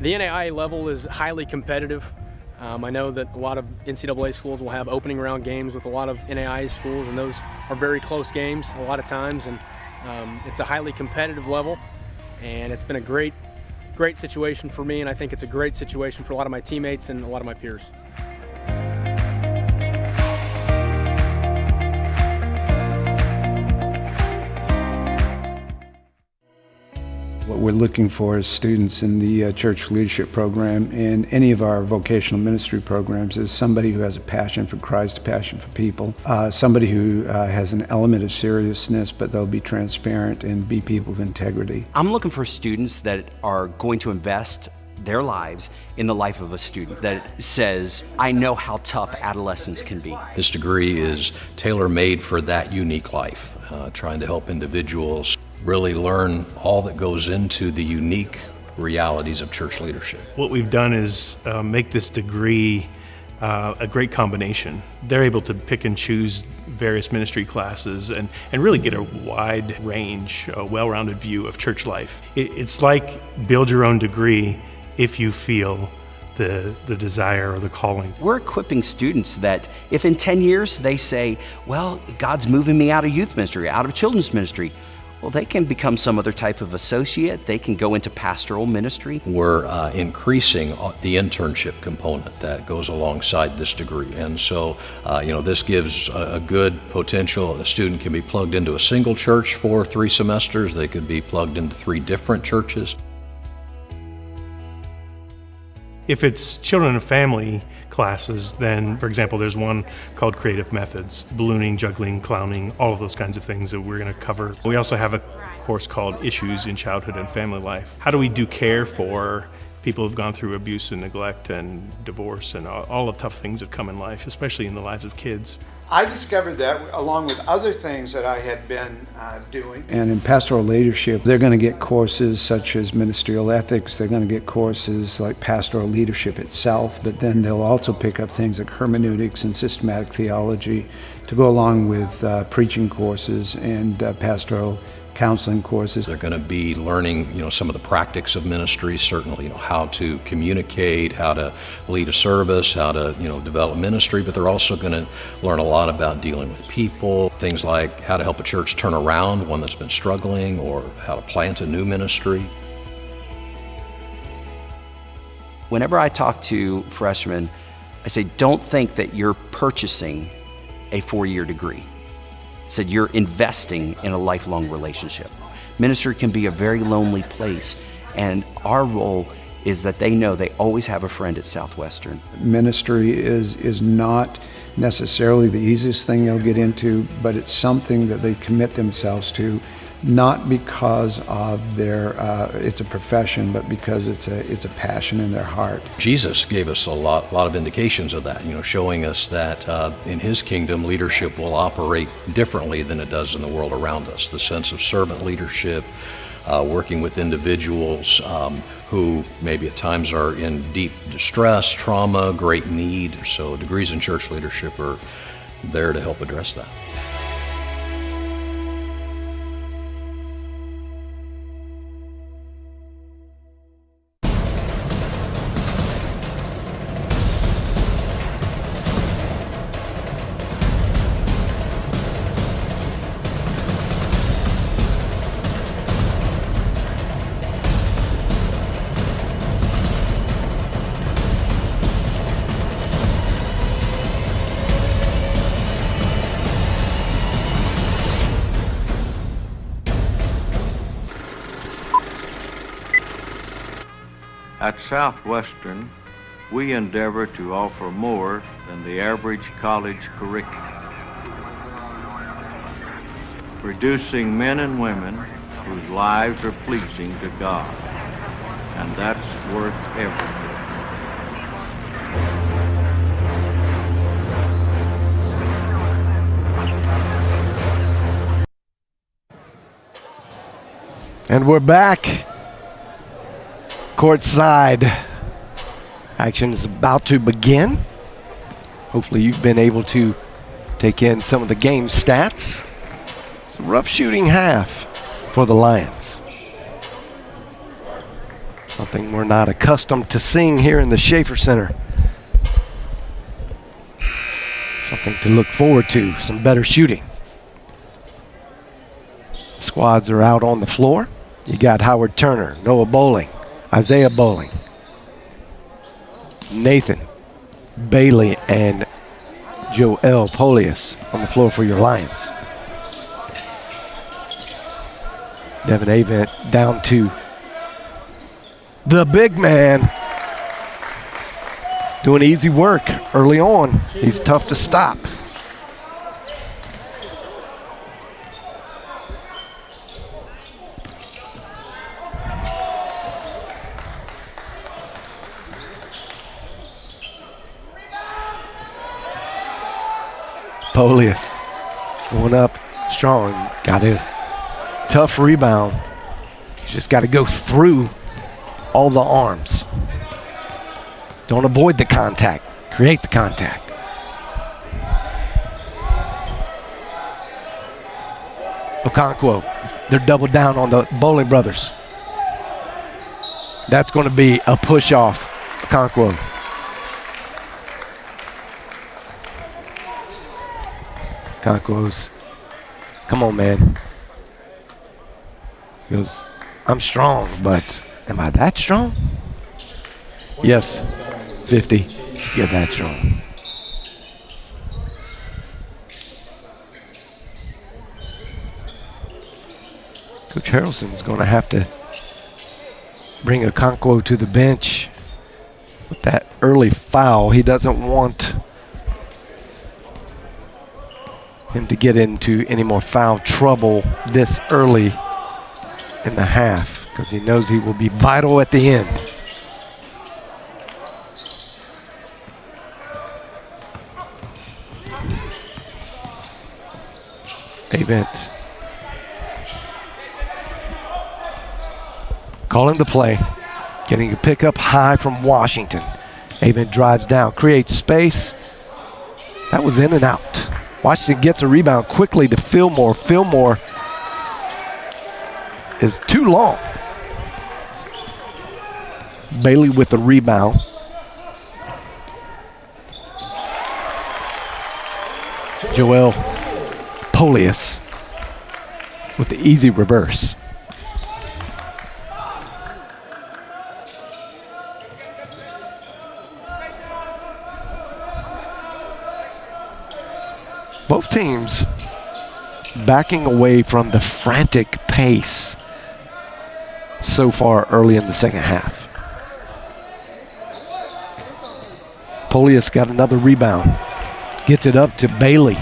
The NAIA level is highly competitive. I know that a lot of NCAA schools will have opening round games with a lot of NAIA schools, and those are very close games a lot of times, and it's a highly competitive level, and it's been a great situation for me, and I think it's a great situation for a lot of my teammates and a lot of my peers. What we're looking for as students in the church leadership program and any of our vocational ministry programs is somebody who has a passion for Christ, a passion for people, somebody who has an element of seriousness, but they'll be transparent and be people of integrity. I'm looking for students that are going to invest their lives in the life of a student that says, I know how tough adolescence can be. This degree is tailor-made for that unique life, trying to help individuals really learn all that goes into the unique realities of church leadership. What we've done is make this degree a great combination. They're able to pick and choose various ministry classes and really get a wide range, a well-rounded view of church life. It's like build your own degree if you feel the desire or the calling. We're equipping students that if in 10 years they say, well, God's moving me out of youth ministry, out of children's ministry, well, they can become some other type of associate. They can go into pastoral ministry. We're increasing the internship component that goes alongside this degree. And so, this gives a good potential. A student can be plugged into a single church for 3 semesters. They could be plugged into 3 different churches. If it's children and family classes, then, for example, there's one called Creative Methods, ballooning, juggling, clowning, all of those kinds of things that we're going to cover. We also have a course called Issues in Childhood and Family Life. How do we do care for people who've gone through abuse and neglect and divorce and all the tough things that come in life, especially in the lives of kids? I discovered that along with other things that I had been doing. And in pastoral leadership, they're going to get courses such as ministerial ethics. They're going to get courses like pastoral leadership itself, but then they'll also pick up things like hermeneutics and systematic theology to go along with preaching courses and pastoral counseling courses. They're going to be learning, some of the practices of ministry, certainly, how to communicate, how to lead a service, how to, develop ministry, but they're also going to learn a lot about dealing with people, things like how to help a church turn around one that's been struggling, or how to plant a new ministry. Whenever I talk to freshmen, I say, don't think that you're purchasing a 4-year degree. Said you're investing in a lifelong relationship. Ministry can be a very lonely place, and our role is that they know they always have a friend at Southwestern. Ministry is not necessarily the easiest thing they'll get into, but it's something that they commit themselves to, not because of their it's a profession, but because it's a passion in their heart. Jesus gave us a lot of indications of that, showing us that in His kingdom, leadership will operate differently than it does in the world around us. The sense of servant leadership, working with individuals who maybe at times are in deep distress, trauma, great need. So degrees in church leadership are there to help address that. At Southwestern, we endeavor to offer more than the average college curriculum, producing men and women whose lives are pleasing to God, and that's worth everything. And we're back. Courtside. Action is about to begin. Hopefully you've been able to take in some of the game stats. It's a rough shooting half for the Lions. Something we're not accustomed to seeing here in the Schaefer Center. Something to look forward to, some better shooting. Squads are out on the floor. You got Howard Turner, Noah Bowling, Isaiah Bowling, Nathan, Bailey, and Joel Polius on the floor for your Lions. Devin Avent down to the big man. Doing easy work early on. He's tough to stop. Polius going up strong. Got it. Tough rebound. Just got to go through all the arms. Don't avoid the contact. Create the contact. Okonkwo. They're doubled down on the Bowling brothers. That's going to be a push off. Okonkwo. Okonkwo's. Come on, man. He goes, I'm strong, but am I that strong? Yes, 50. You're that strong. Coach Harrelson's going to have to bring Okonkwo to the bench with that early foul. He doesn't want him to get into any more foul trouble this early in the half because he knows he will be vital at the end. Avent calling the play, getting a pickup high from Washington. Avent drives down, creates space. That was in and out. Washington gets a rebound quickly to Fillmore. Fillmore is too long. Bailey with the rebound. Joel Polius with the easy reverse. Both teams backing away from the frantic pace so far early in the second half. Polius got another rebound. Gets it up to Bailey.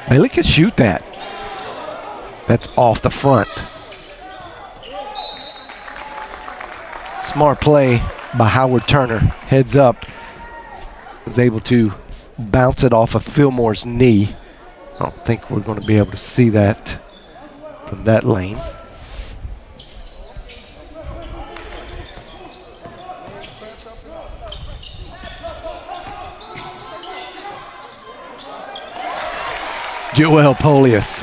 Bailey can shoot that. That's off the front. Smart play by Howard Turner. Heads up. Was able to bounce it off of Fillmore's knee. I don't think we're going to be able to see that from that lane. Joel Polius.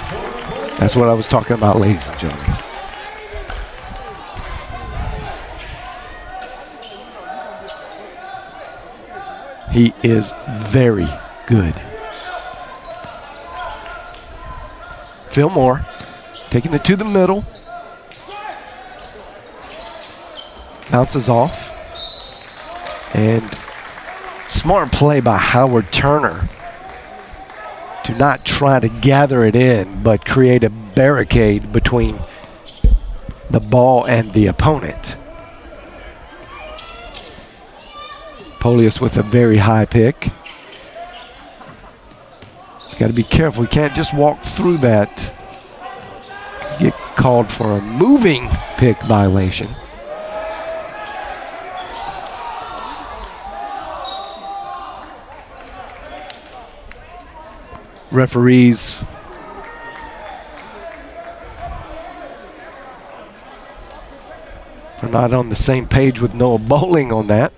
That's what I was talking about, ladies and gentlemen. He is very good. Fillmore taking it to the middle. Bounces off. And smart play by Howard Turner to not try to gather it in, but create a barricade between the ball and the opponent. Polius with a very high pick. Got to be careful. We can't just walk through that. Get called for a moving pick violation. Referees are not on the same page with Noah Bowling on that.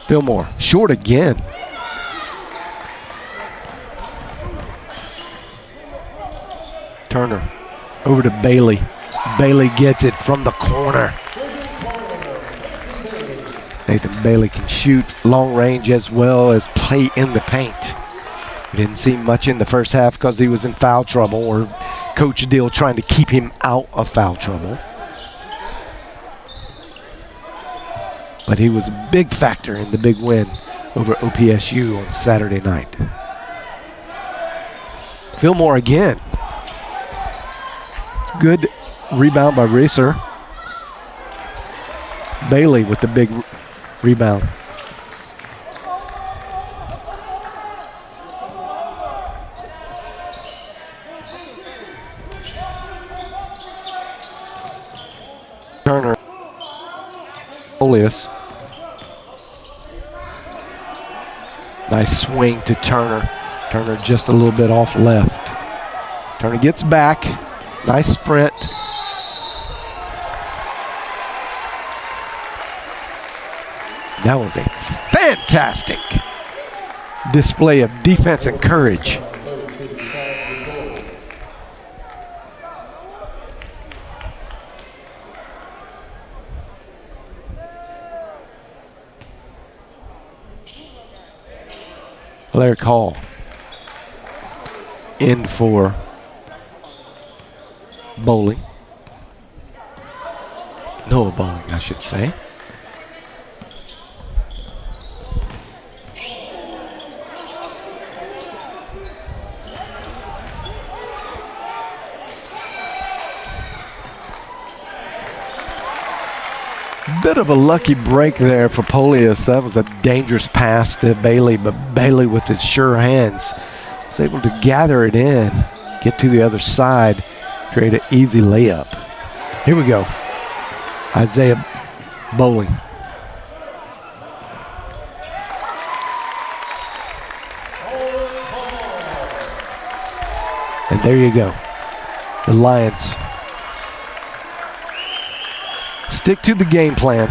Fillmore, short again. Turner over to Bailey. Bailey gets it from the corner. Nathan Bailey can shoot long range as well as play in the paint. We didn't see much in the first half because he was in foul trouble, or Coach Deal trying to keep him out of foul trouble. But he was a big factor in the big win over OPSU on Saturday night. Fillmore again. It's a good rebound by Reeser. Bailey with the big rebound. Turner. Polius. Nice swing to Turner. Turner just a little bit off left. Turner gets back. Nice sprint. That was a fantastic display of defense and courage. Larry Hall in for Bowling. Noah Bowling, I should say. Bit of a lucky break there for Polius. That was a dangerous pass to Bailey, but Bailey with his sure hands was able to gather it in, get to the other side, create an easy layup. Here we go. Isaiah Bowling. And there you go. The Lions stick to the game plan,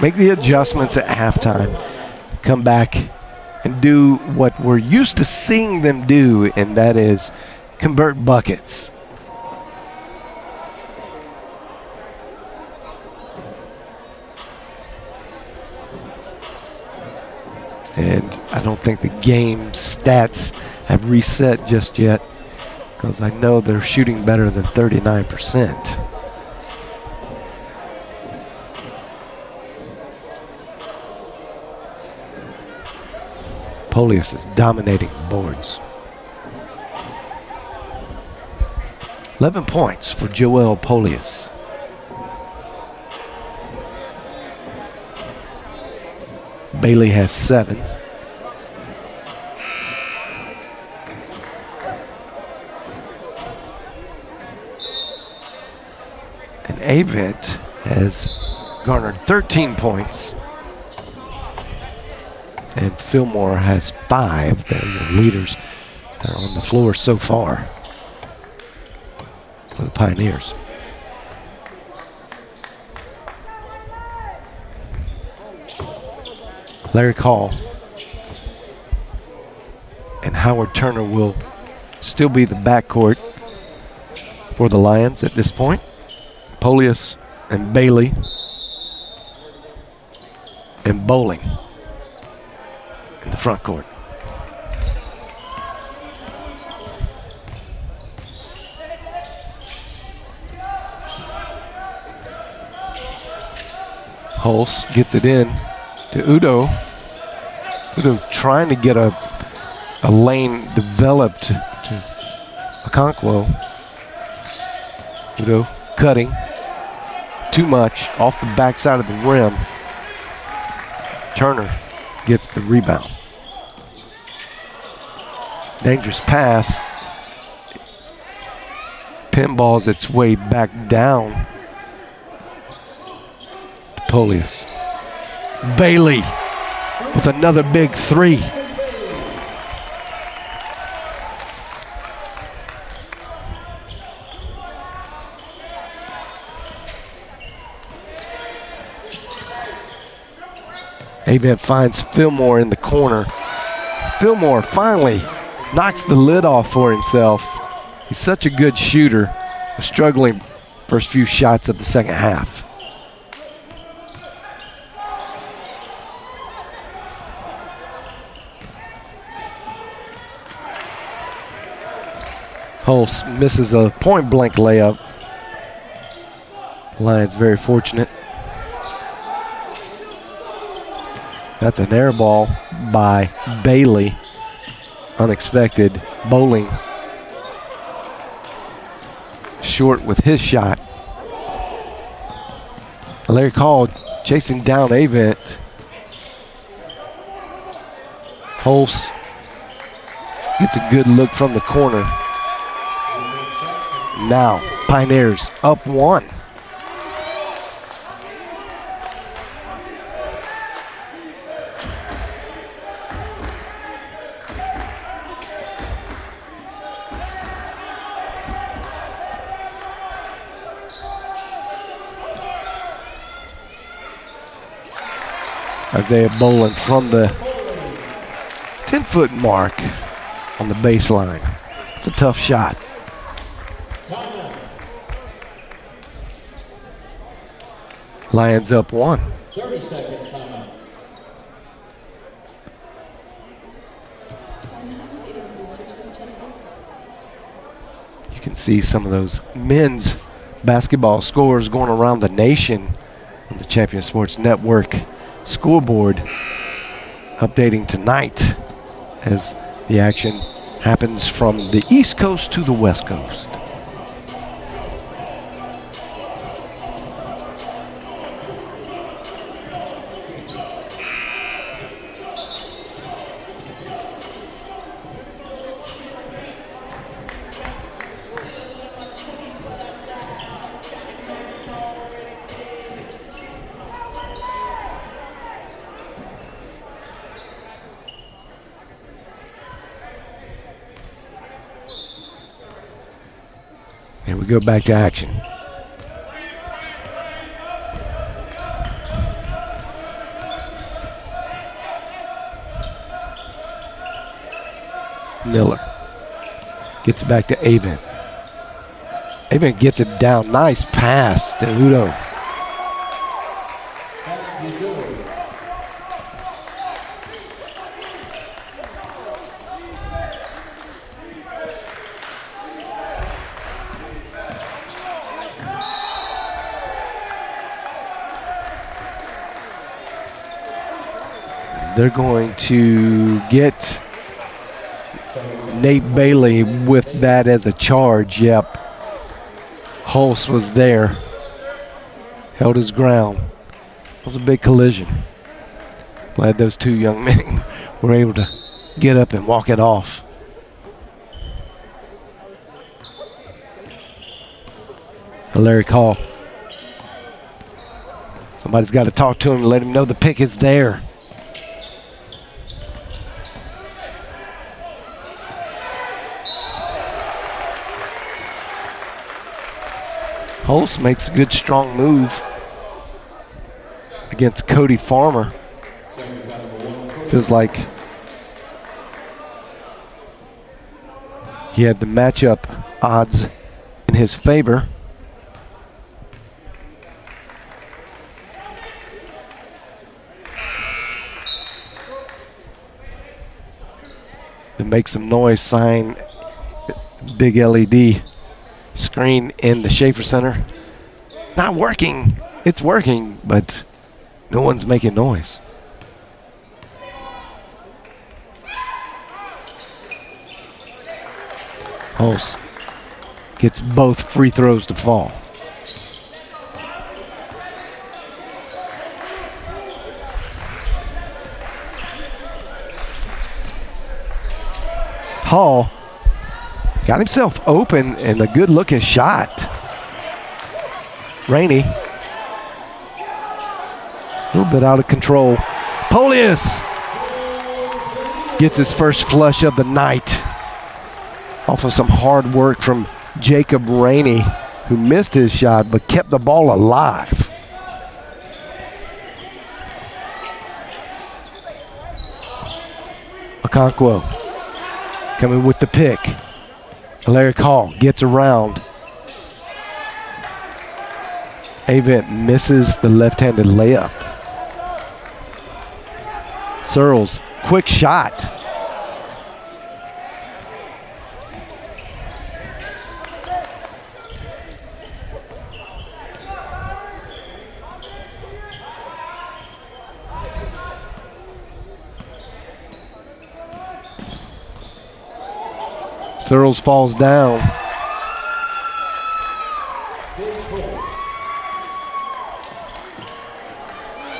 make the adjustments at halftime, come back and do what we're used to seeing them do, and that is convert buckets. And I don't think the game stats have reset just yet, because I know they're shooting better than 39%. Polius is dominating the boards. 11 points for Joel Polius. Bailey has 7. And Avent has garnered 13 points. And Fillmore has 5. They're the leaders that are on the floor so far for the Pioneers. Larry Call and Howard Turner will still be the backcourt for the Lions at this point. Polius and Bailey and Bowling in the front court. Hulse gets it in to Udo. Udo's trying to get a lane developed to Okonkwo. Udo cutting too much off the backside of the rim. Turner gets the rebound. Dangerous pass. Pinballs its way back down to Polius. Bailey with another big 3. Avent finds Fillmore in the corner. Fillmore finally knocks the lid off for himself. He's such a good shooter. Struggling first few shots of the second half. Hulse misses a point-blank layup. Lions very fortunate. That's an air ball by Bailey. Unexpected. Bowling short with his shot. Larry Call chasing down Avent. Hulse gets a good look from the corner. Now Pioneers up 1. Isaiah Boland from the 10-foot mark on the baseline. It's a tough shot. Lions up 1. 30-second timeout. You can see some of those men's basketball scores going around the nation on the Champion Sports Network scoreboard, updating tonight as the action happens from the East Coast to the West Coast. And we go back to action. Miller gets it back to Avent. Avent gets it down. Nice pass to Udo. They're going to get Nate Bailey with that as a charge. Yep. Hulse was there. Held his ground. It was a big collision. Glad those two young men were able to get up and walk it off. Larry Call. Somebody's got to talk to him and let him know the pick is there. Hulse makes a good, strong move against Cody Farmer. Feels like he had the matchup odds in his favor. They make some noise, sign big LED screen in the Schaefer Center. Not working. It's working, but no one's making noise. Hulse gets both free throws to fall. Hall got himself open and a good looking shot. Rainey. A little bit out of control. Polius gets his first flush of the night. Off of some hard work from Jacob Rainey, who missed his shot but kept the ball alive. Okonkwo coming with the pick. Alaric Hall gets around. Avent misses the left-handed layup. Searles, quick shot. Searles falls down.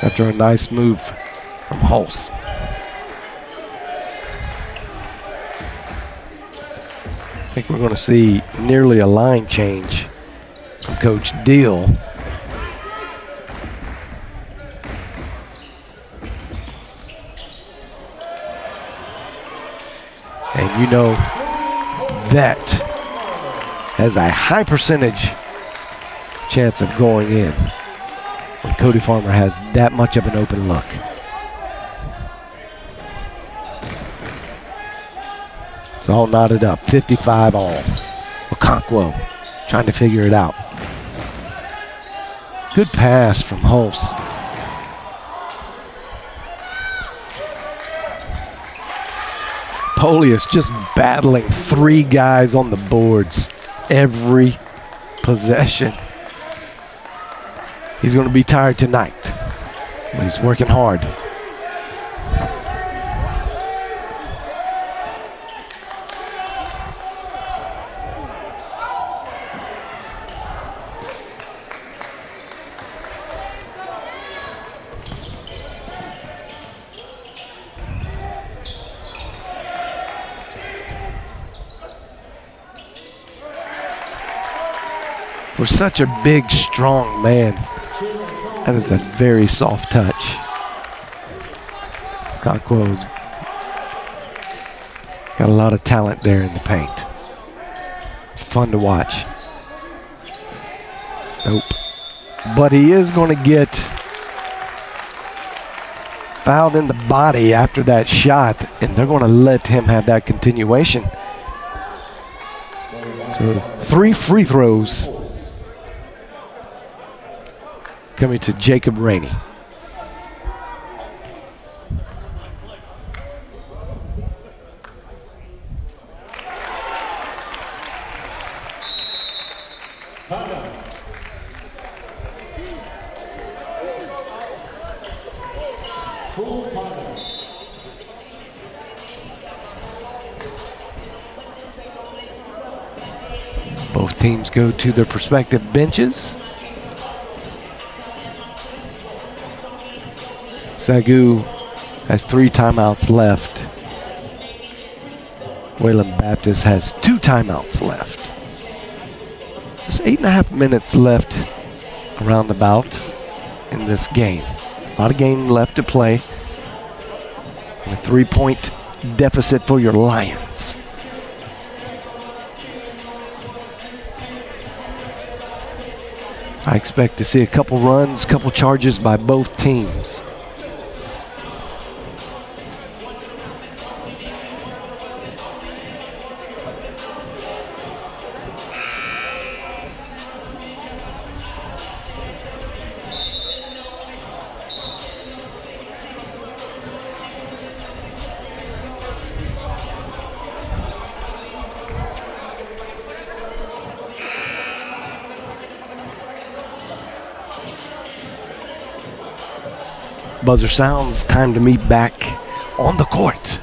After a nice move from Hulse. I think we're going to see nearly a line change from Coach Deal. And you know, that has a high percentage chance of going in when Cody Farmer has that much of an open look. It's all knotted up, 55 all. Okonkwo trying to figure it out. Good pass from Hulse. Polius just battling three guys on the boards every possession. He's going to be tired tonight, but he's working hard. For such a big, strong man, that is a very soft touch. Okonkwo's got a lot of talent there in the paint. It's fun to watch. Nope. But he is going to get fouled in the body after that shot, and they're going to let him have that continuation. So 3 free throws coming to Jacob Rainey. Both teams go to their respective benches. SAGU has 3 timeouts left. Wayland Baptist has 2 timeouts left. There's 8.5 minutes left around about in this game. A lot of game left to play. And a 3-point deficit for your Lions. I expect to see a couple runs, couple charges by both teams. Buzzer sounds, time to meet back on the court.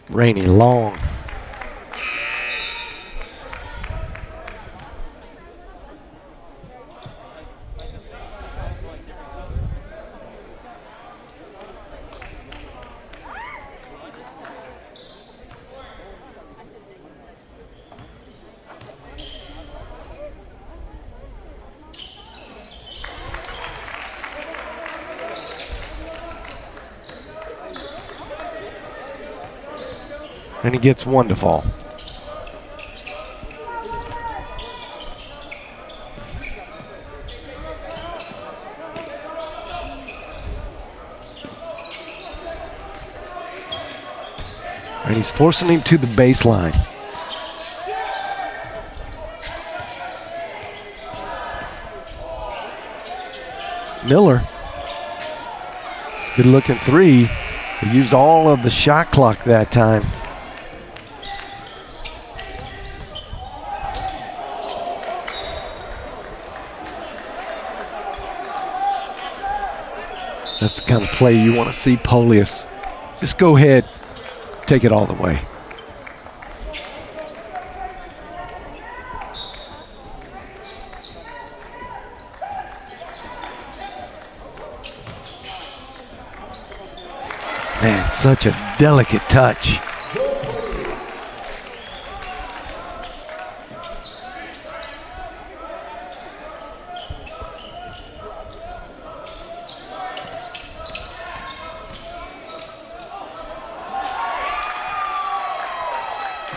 Rainey long. And he gets one to fall. And he's forcing him to the baseline. Miller, good looking three. He used all of the shot clock that time. That's the kind of play you want to see Polius. Just go ahead, take it all the way. Man, such a delicate touch.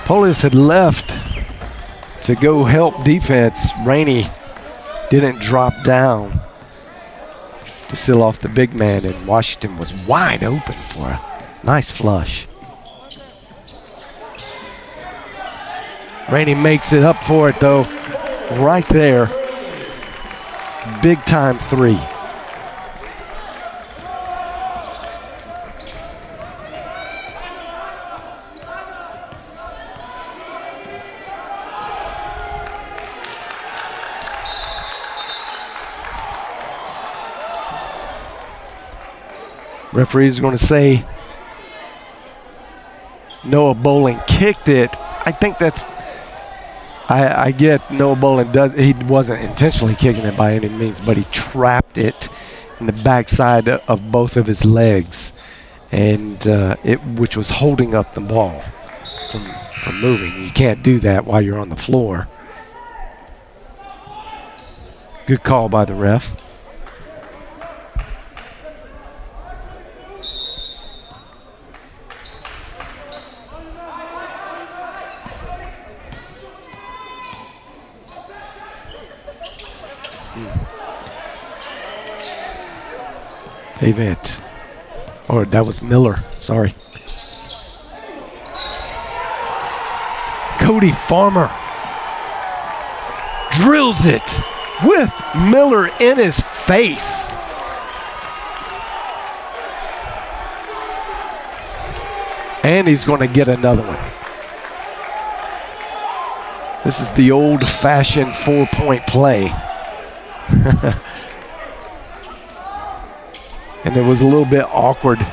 Polius had left to go help defense. Rainey didn't drop down to seal off the big man, and Washington was wide open for a nice flush. Rainey makes it up for it though, right there. Big time three. Referee's going to say Noah Bowling kicked it. I think that's, I get Noah Bowling he wasn't intentionally kicking it by any means, but he trapped it in the backside of both of his legs, and which was holding up the ball from moving. You can't do that while you're on the floor. Good call by the ref. David, or that was Miller, sorry. Cody Farmer drills it with Miller in his face. And he's going to get another one. This is the old-fashioned 4-point play. And it was a little bit awkward.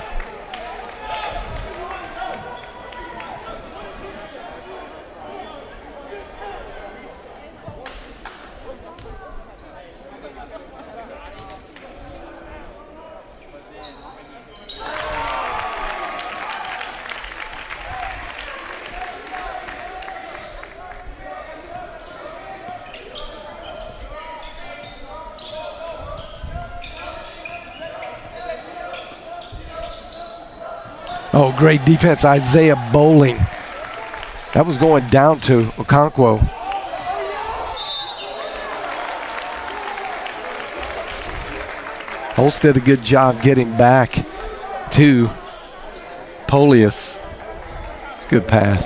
Oh, great defense, Isaiah Bowling. That was going down to Okonkwo. Holtz did a good job getting back to Polius. It's a good pass.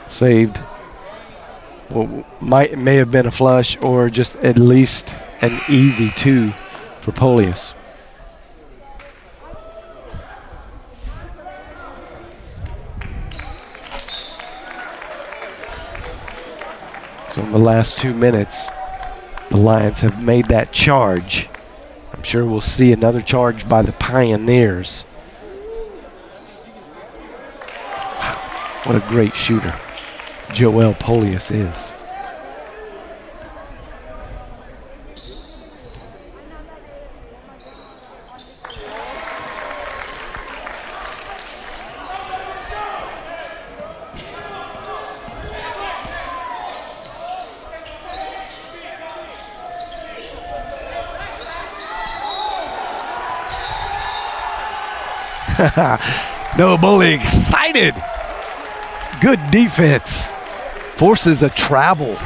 Saved. Well, may have been a flush or just at least an easy two for Polius. So in the last 2 minutes, the Lions have made that charge. I'm sure we'll see another charge by the Pioneers. Wow, what a great shooter Joel Polius is. Noah Boley excited. Good defense. Forces a travel.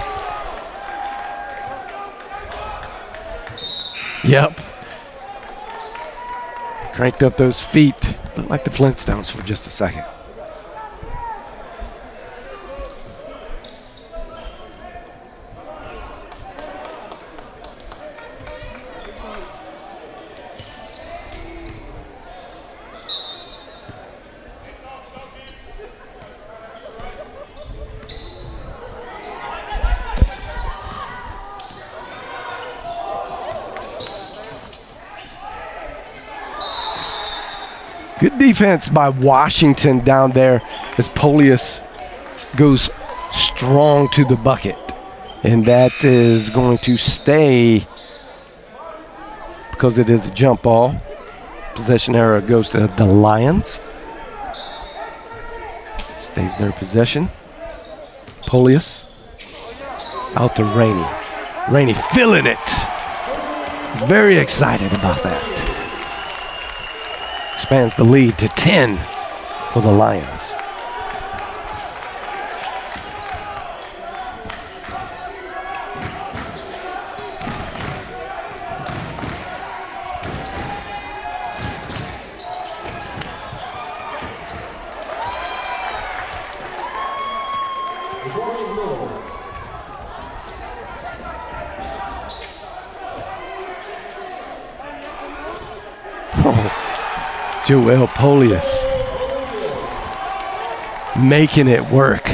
Yep. Cranked up those feet. Looked like the Flintstones for just a second. Good defense by Washington down there as Polius goes strong to the bucket. And that is going to stay because it is a jump ball. Possession error goes to the Lions. Stays their possession. Polius out to Rainey. Rainey feeling it. Very excited about that. Expands the lead to 10 for the Lions. Joel Polius making it work.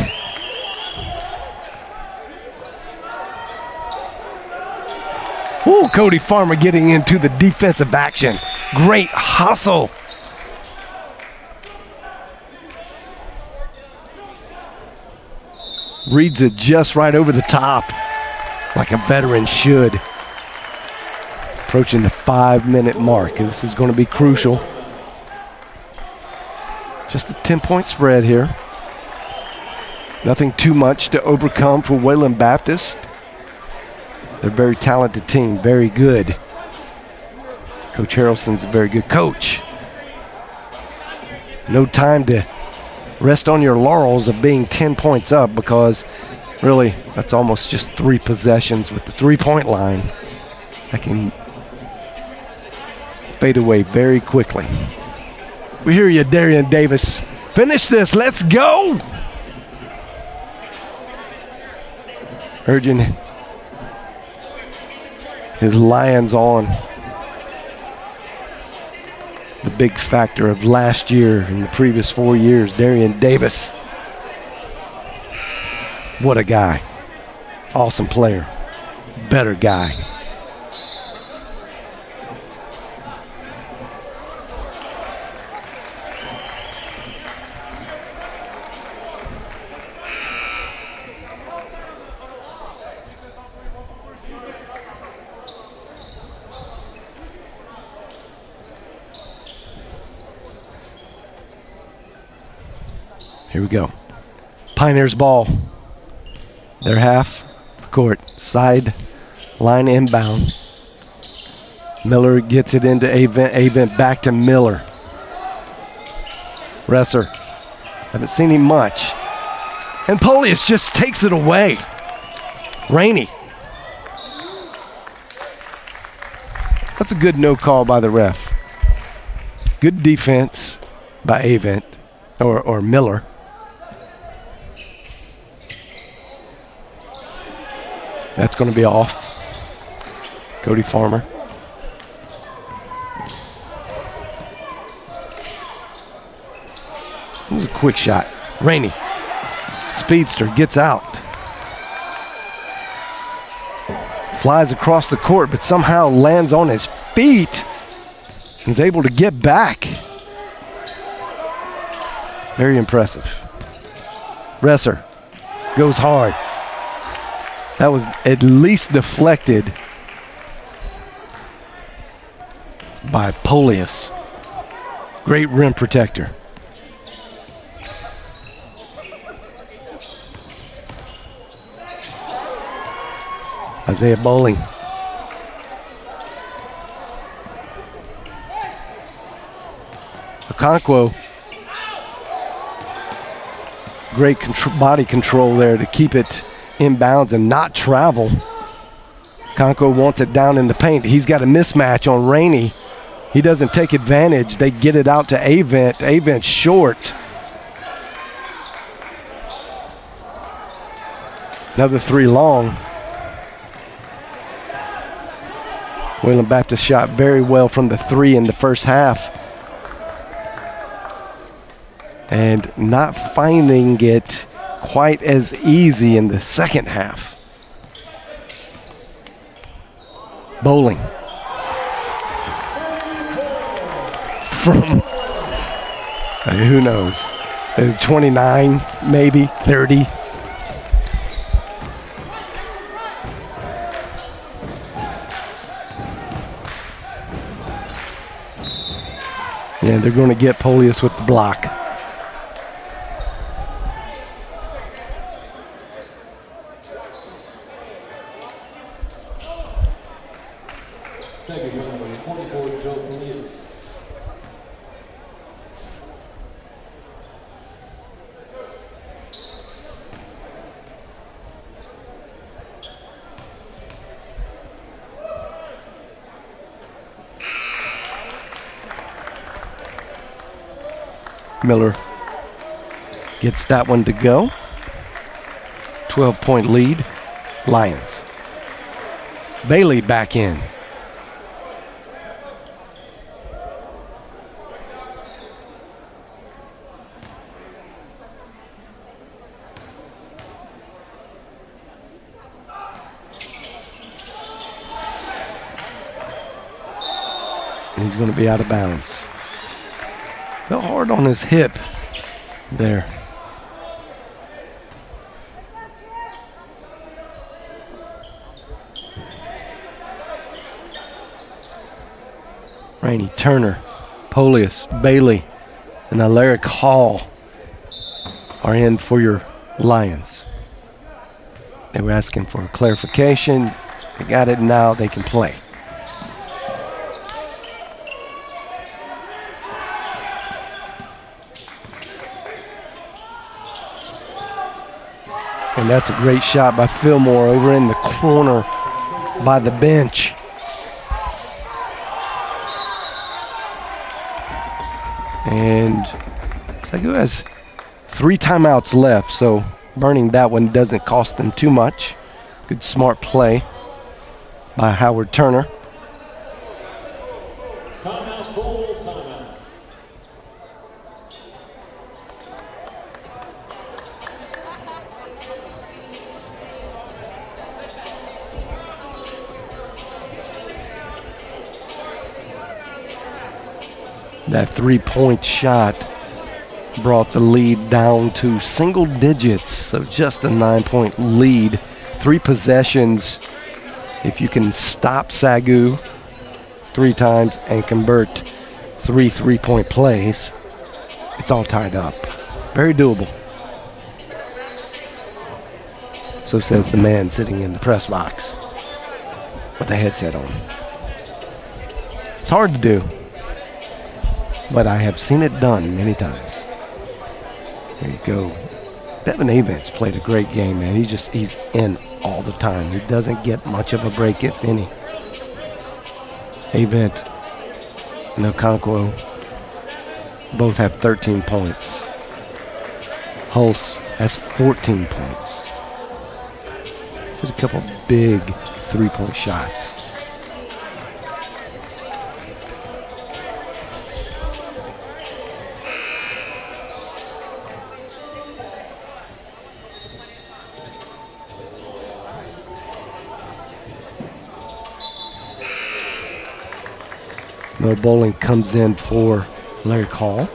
Ooh, Cody Farmer getting into the defensive action. Great hustle. Reads it just right over the top, like a veteran should. Approaching the 5-minute mark, and this is going to be crucial. Just a 10-point spread here. Nothing too much to overcome for Wayland Baptist. They're a very talented team, very good. Coach Harrelson's a very good coach. No time to rest on your laurels of being 10 points up, because really that's almost just 3 possessions with the 3-point line. That can fade away very quickly. We hear you, Darian Davis. Finish this. Let's go. Urging his Lions on. The big factor of last year and the previous 4 years, Darian Davis. What a guy. Awesome player. Better guy. Here we go. Pioneers ball. Their half court. Side line inbound. Miller gets it into Avent. Avent back to Miller. Resser. Haven't seen him much. And Polius just takes it away. Rainey. That's a good no call by the ref. Good defense by Avent or Miller. That's going to be off. Cody Farmer. It was a quick shot. Rainey. Speedster gets out. Flies across the court, but somehow lands on his feet. He's able to get back. Very impressive. Resser goes hard. That was at least deflected by Polius. Great rim protector. Isaiah Bowling. Okonkwo, great body control there to keep it inbounds and not travel. Okonkwo wants it down in the paint. He's got a mismatch on Rainey. He doesn't take advantage. They get it out to Avent. Avent short. Another three long. Wayland Baptist shot very well from the three in the first half. And not finding it quite as easy in the second half. Bowling. From, who knows, 29, maybe, 30. Yeah, they're going to get Polius with the block. Second number 24, Joe Polius. Miller gets that one to go. 12-point lead, Lions. Bailey back in. And he's going to be out of bounds. Fell hard on his hip there. Rainey, Turner, Polius, Bailey, and Alaric Hall are in for your Lions. They were asking for clarification. They got it now. They can play. And that's a great shot by Fillmore over in the corner by the bench. And SAGU has 3 timeouts left, so burning that one doesn't cost them too much. Good smart play by Howard Turner. Timeout, full timeout. That 3-point shot brought the lead down to single digits, so just a 9-point lead. 3 possessions. If you can stop SAGU 3 times and convert 3 3-point plays, it's all tied up. Very doable. So says the man sitting in the press box with a headset on. It's hard to do, but I have seen it done many times. There you go. Devin Avent's played a great game, man. He's in all the time. He doesn't get much of a break, if any. Avent and Okonkwo both have 13 points. Hulse has 14 points. Did a couple big 3-point shots. Mo Bowling comes in for Larry Call.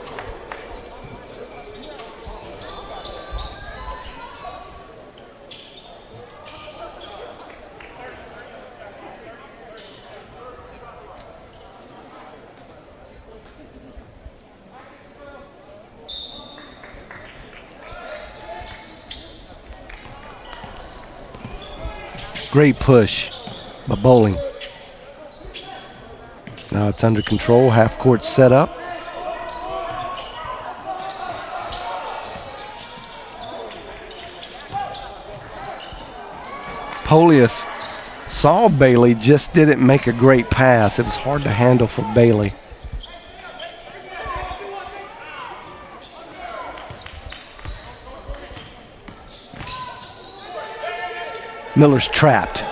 Great push by Bowling. Now it's under control, half court set up. Polius saw Bailey, just didn't make a great pass. It was hard to handle for Bailey. Miller's trapped.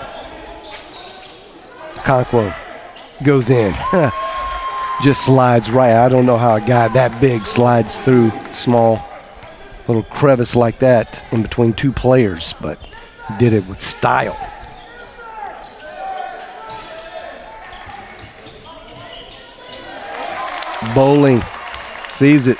Conquo goes in. Just slides right. I don't know how a guy that big slides through small little crevice like that in between two players, but he did it with style. Bowling sees it.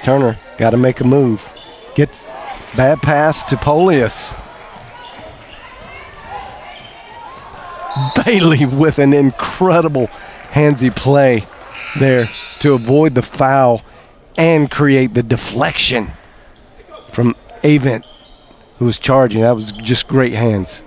Turner got to make a move. Gets bad pass to Polius. Bailey with an incredible handsy play there to avoid the foul and create the deflection from Avent, who was charging. That was just great hands.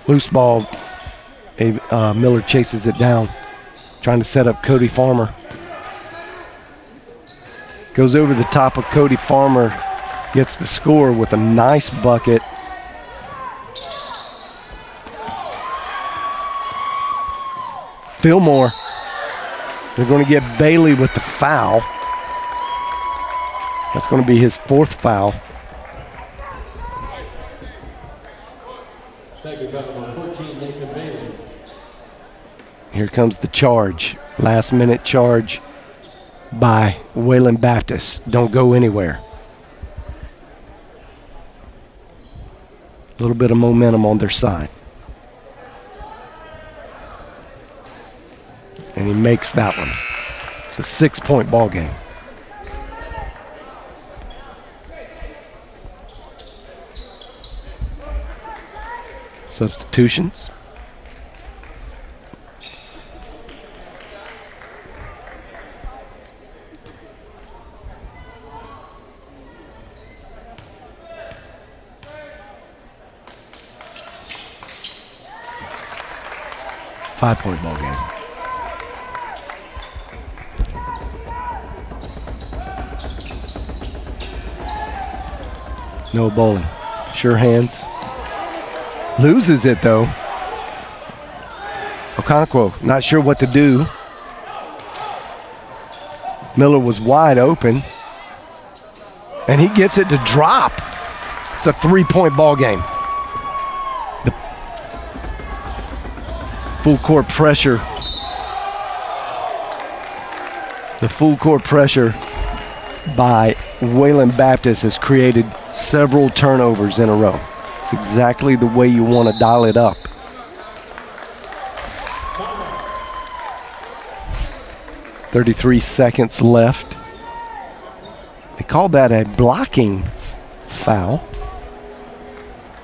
Loose ball. Miller chases it down, trying to set up Cody Farmer. Goes over the top of Cody Farmer, gets the score with a nice bucket. Fillmore. They're going to get Bailey with the foul. That's going to be his fourth foul. Here comes the charge. Last minute charge by Wayland Baptist. Don't go anywhere. A little bit of momentum on their side. And he makes that one. It's a 6-point ball game. Substitutions. Five-point ball game. No bowling. Sure hands. Loses it though. Okonkwo not sure what to do. Miller was wide open. And he gets it to drop. It's a 3-point ball game. The full court pressure. The full court pressure by Wayland Baptist has created several turnovers in a row. It's exactly the way you want to dial it up. .33 seconds left. They called that a blocking foul.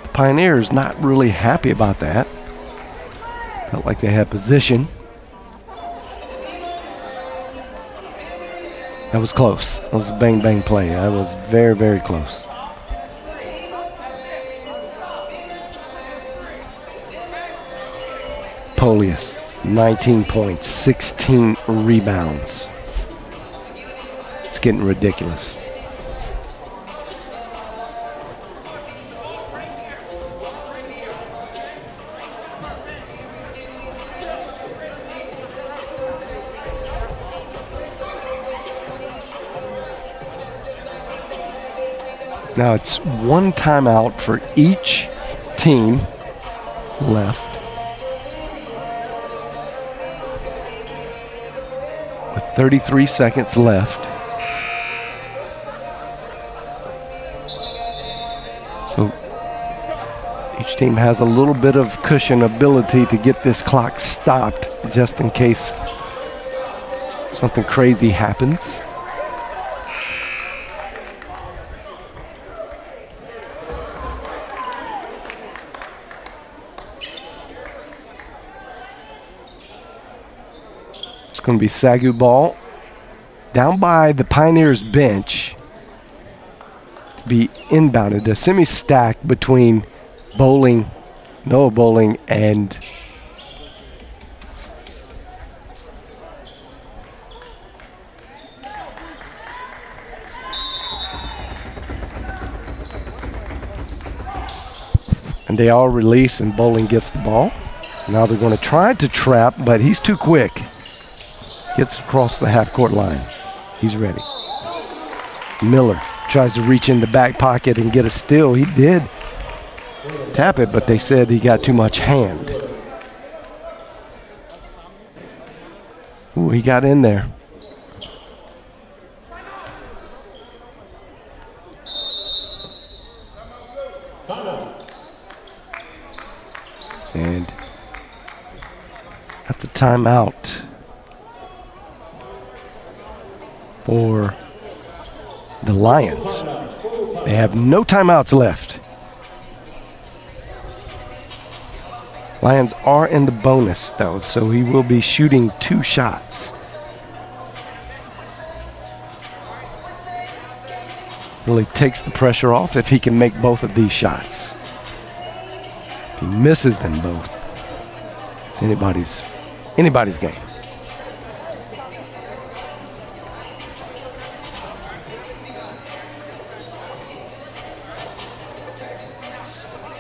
The Pioneers not really happy about that. Felt like they had position. That was close. That was a bang-bang play. That was very, very close. Polius, 19 points, 16 rebounds. It's getting ridiculous. Now it's one timeout for each team left. with 33 seconds left. So each team has a little bit of cushion ability to get this clock stopped just in case something crazy happens. It's going to be SAGU ball down by the Pioneers bench to be inbounded. A semi-stack between Bowling, Noah Bowling, and they all release, and Bowling gets the ball. Now they're going to try to trap, but he's too quick. Gets across the half-court line. He's ready. Miller tries to reach in the back pocket and get a steal. He did tap it, but they said he got too much hand. Ooh, he got in there. And that's a timeout for the Lions. They have no timeouts left. Lions are in the bonus, though, so he will be shooting 2 shots. Really takes the pressure off if he can make both of these shots. If he misses them both, it's anybody's game.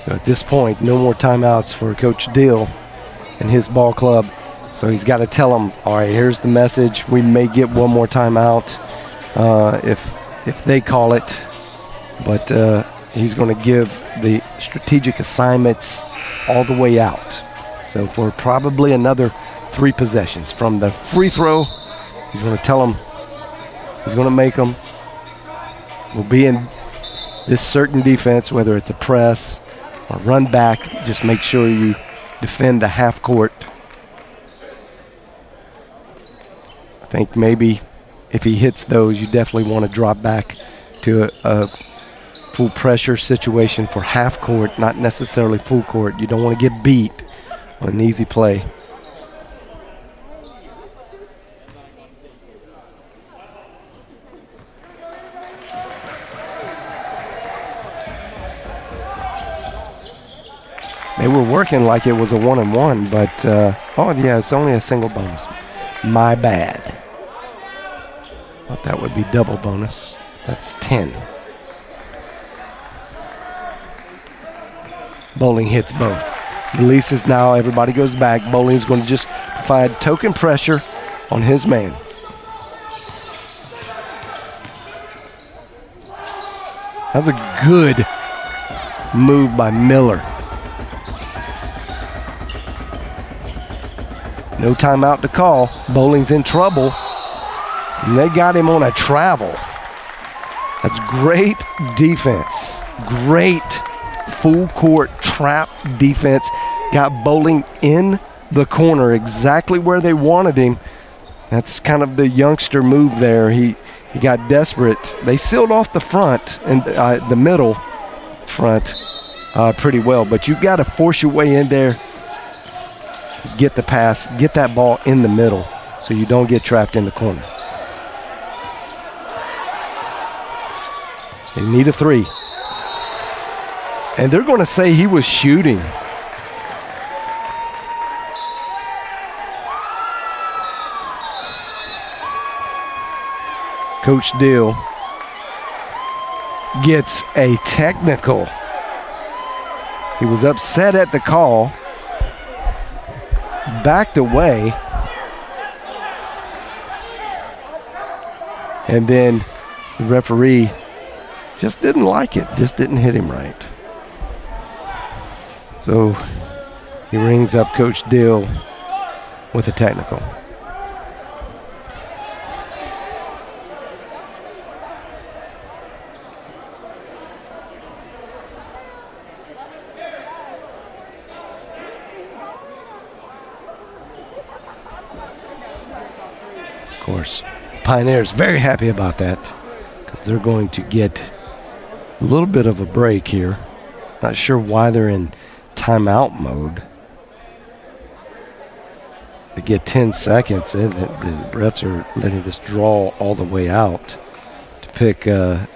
So at this point, no more timeouts for Coach Dill and his ball club. So he's got to tell them, all right, here's the message. We may get one more timeout if they call it. But he's going to give the strategic assignments all the way out. So for probably another 3 possessions. From the free throw, he's going to tell them he's going to make them. We'll be in this certain defense, whether it's a press or run back. Just make sure you defend the half court. I think maybe if he hits those, you definitely want to drop back to a full pressure situation for half court, not necessarily full court. You don't want to get beat on an easy play. They were working like it was a 1-and-1, but oh yeah, it's only a single bonus. My bad. Thought that would be double bonus. That's 10. Bowling hits both. Releases now, everybody goes back. Bowling's going to just provide token pressure on his man. That was a good move by Miller. No timeout to call. Bowling's in trouble. And they got him on a travel. That's great defense. Great full court trap defense. Got Bowling in the corner exactly where they wanted him. That's kind of the youngster move there. He got desperate. They sealed off the front and the middle front pretty well. But you got to force your way in there. Get the pass, get that ball in the middle so you don't get trapped in the corner. They need a 3. And they're going to say he was shooting. Coach Dill gets a technical. He was upset at the call. Backed away, and then the referee just didn't like it, just didn't hit him right. So he rings up Coach Dill with a technical. course, Pioneers very happy about that because they're going to get a little bit of a break here. Not sure why they're in timeout mode. They get 10 seconds, and the refs are letting this draw all the way out to pick and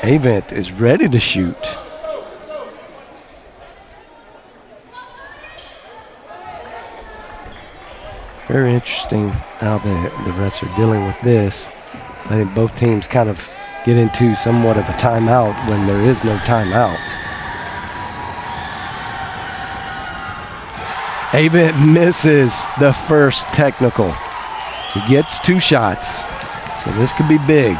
Avent is ready to shoot. Very interesting how the refs are dealing with this. I think both teams kind of get into somewhat of a timeout when there is no timeout. Avent misses the first technical. He gets 2 shots, so this could be big.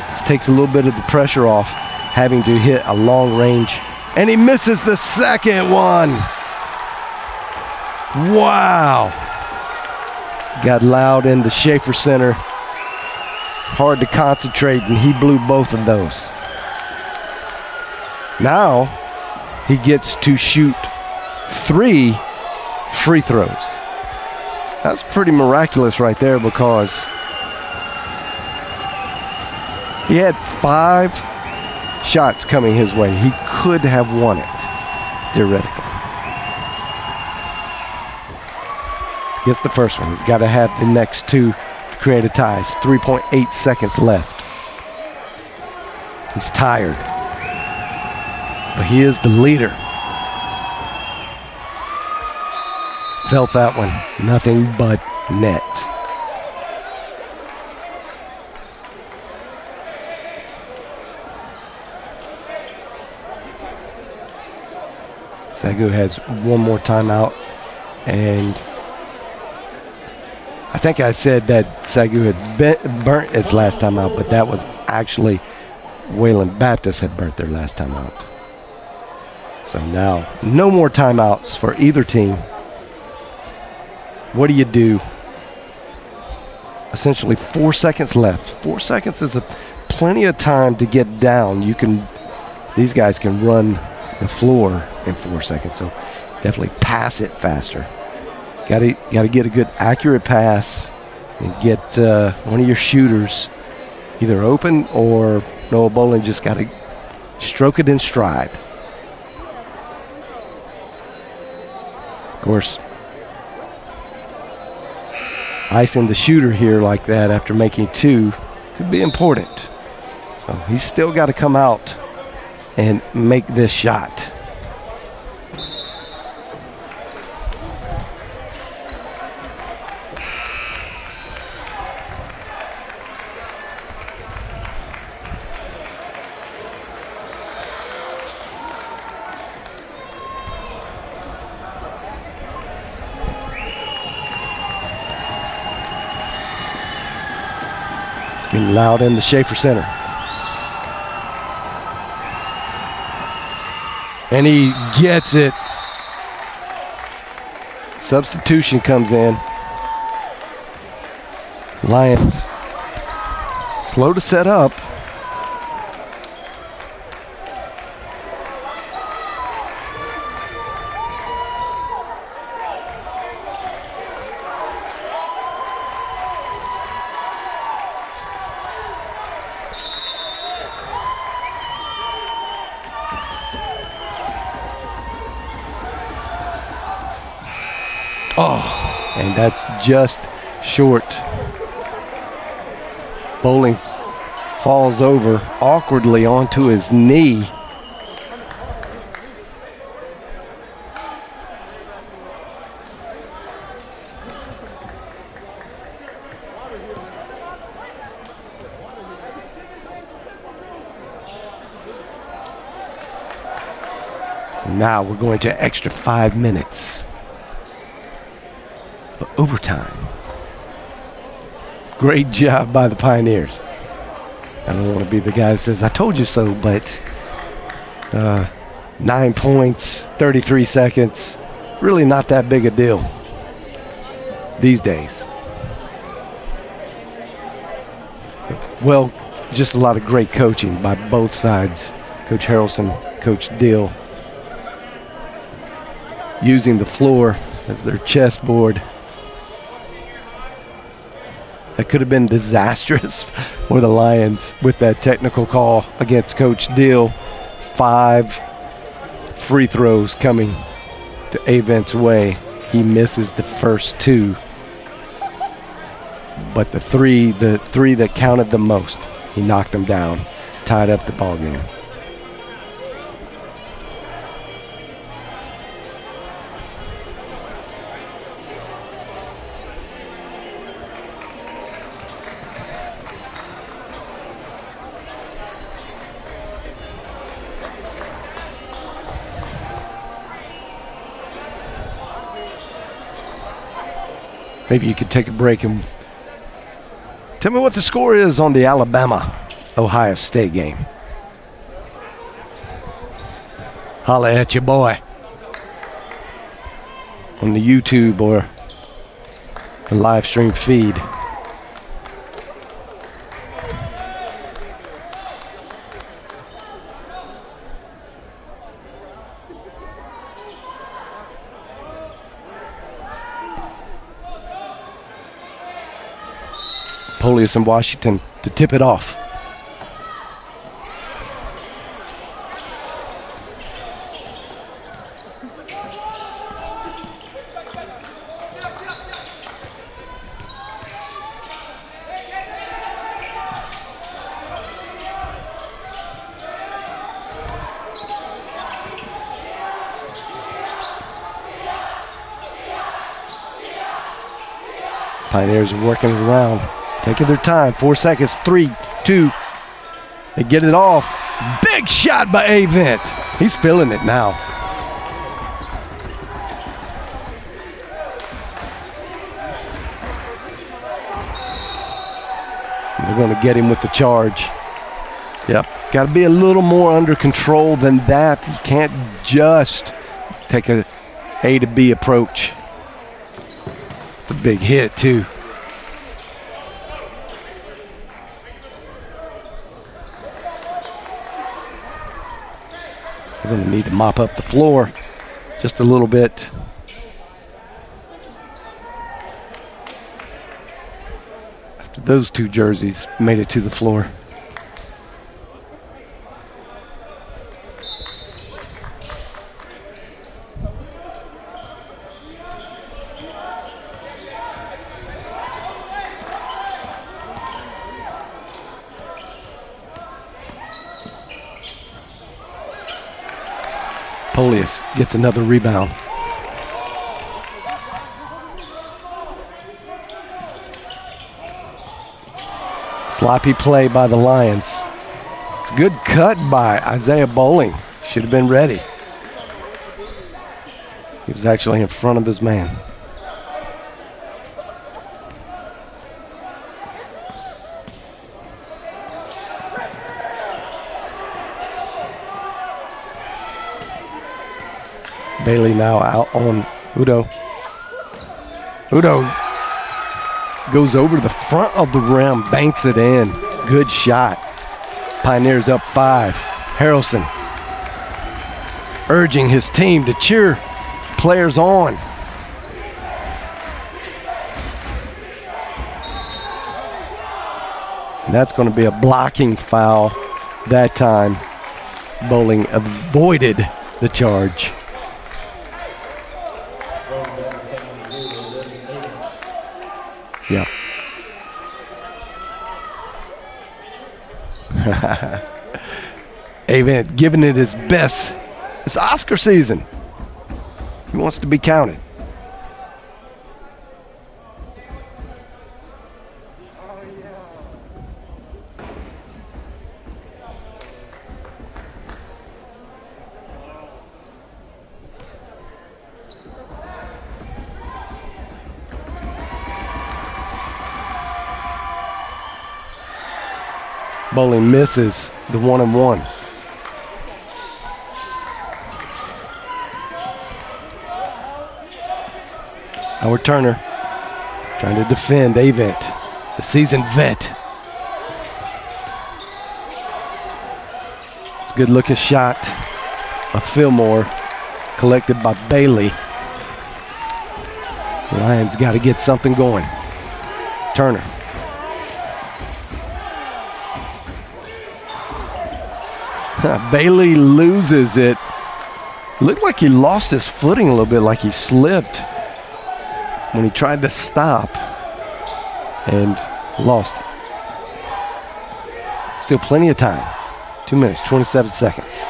This takes a little bit of the pressure off having to hit a long range, and he misses the second one. Wow. Got loud in the Schaefer Center. Hard to concentrate, and he blew both of those. Now he gets to shoot 3 free throws. That's pretty miraculous right there because he had 5 shots coming his way. He could have won it, theoretically. Gets the first one. He's got to have the next 2 to create a tie. It's 3.8 seconds left. He's tired, but he is the leader. Felt that one. Nothing but net. SAGU has one more timeout, and I think I said that SAGU had burnt its last time out, but that was actually Wayland Baptist had burnt their last time out. So now, no more timeouts for either team. What do you do? Essentially 4 seconds left. 4 seconds is plenty of time to get down. These guys can run the floor in 4 seconds, so definitely pass it faster. Got to get a good accurate pass and get one of your shooters either open, or Noah Bowling just got to stroke it in stride. Of course, icing the shooter here like that after making 2 could be important. So he's still got to come out and make this shot. Getting loud in the Schaefer Center. And he gets it. Substitution comes in. Lions slow to set up. Oh, and that's just short. Bowling falls over awkwardly onto his knee. Now we're going to extra 5 minutes. But overtime. Great job by the Pioneers. I don't want to be the guy that says, I told you so, but 9 points, 33 seconds, really not that big a deal these days. Well, just a lot of great coaching by both sides. Coach Harrelson, Coach Dill. using the floor as their chessboard. That could have been disastrous for the Lions with that technical call against Coach Deal. 5 free throws coming to Avent's way. He misses the first 2. But the three that counted the most, he knocked them down, tied up the ball game. Maybe you could take a break and tell me what the score is on the Alabama-Ohio State game. Holla at your boy on the YouTube or the live stream feed. Polius in Washington to tip it off. Pioneers are working it around. Taking their time, 4 seconds, 3, 2. They get it off. Big shot by Avent. He's feeling it now. They're going to get him with the charge. Yep, got to be a little more under control than that. You can't just take a A to B approach. It's a big hit, too. We're going to need to mop up the floor just a little bit. After those 2 jerseys made it to the floor. Polius gets another rebound. Sloppy play by the Lions. It's a good cut by Isaiah Bowling. Should have been ready. He was actually in front of his man. Bailey now out on Udo. Udo goes over to the front of the rim, banks it in. Good shot. Pioneers up 5. Harrelson urging his team to cheer players on. And that's going to be a blocking foul that time. Bowling avoided the charge. Yeah. Avent giving it his best. It's Oscar season. He wants to be counted. Bowling misses the 1-and-1. Howard Turner trying to defend Avent, the seasoned vet. It's a good looking shot of Fillmore, collected by Bailey. Lions got to get something going. Turner. Bailey loses it. Looked like he lost his footing a little bit, like he slipped when he tried to stop and lost it. Still plenty of time. 2 minutes, 27 seconds.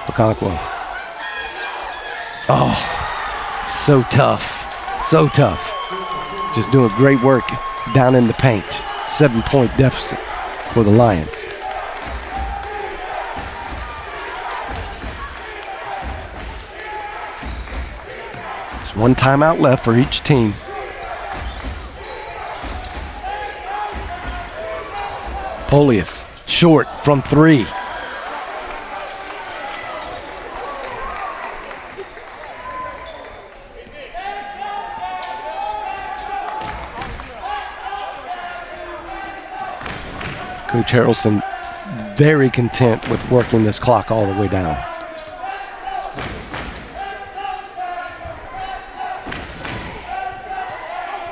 Okonkwo. Oh, so tough. So tough. Just doing great work down in the paint. 7-point deficit for the Lions. There's one timeout left for each team. Polius, short from 3. Coach Harrelson very content with working this clock all the way down.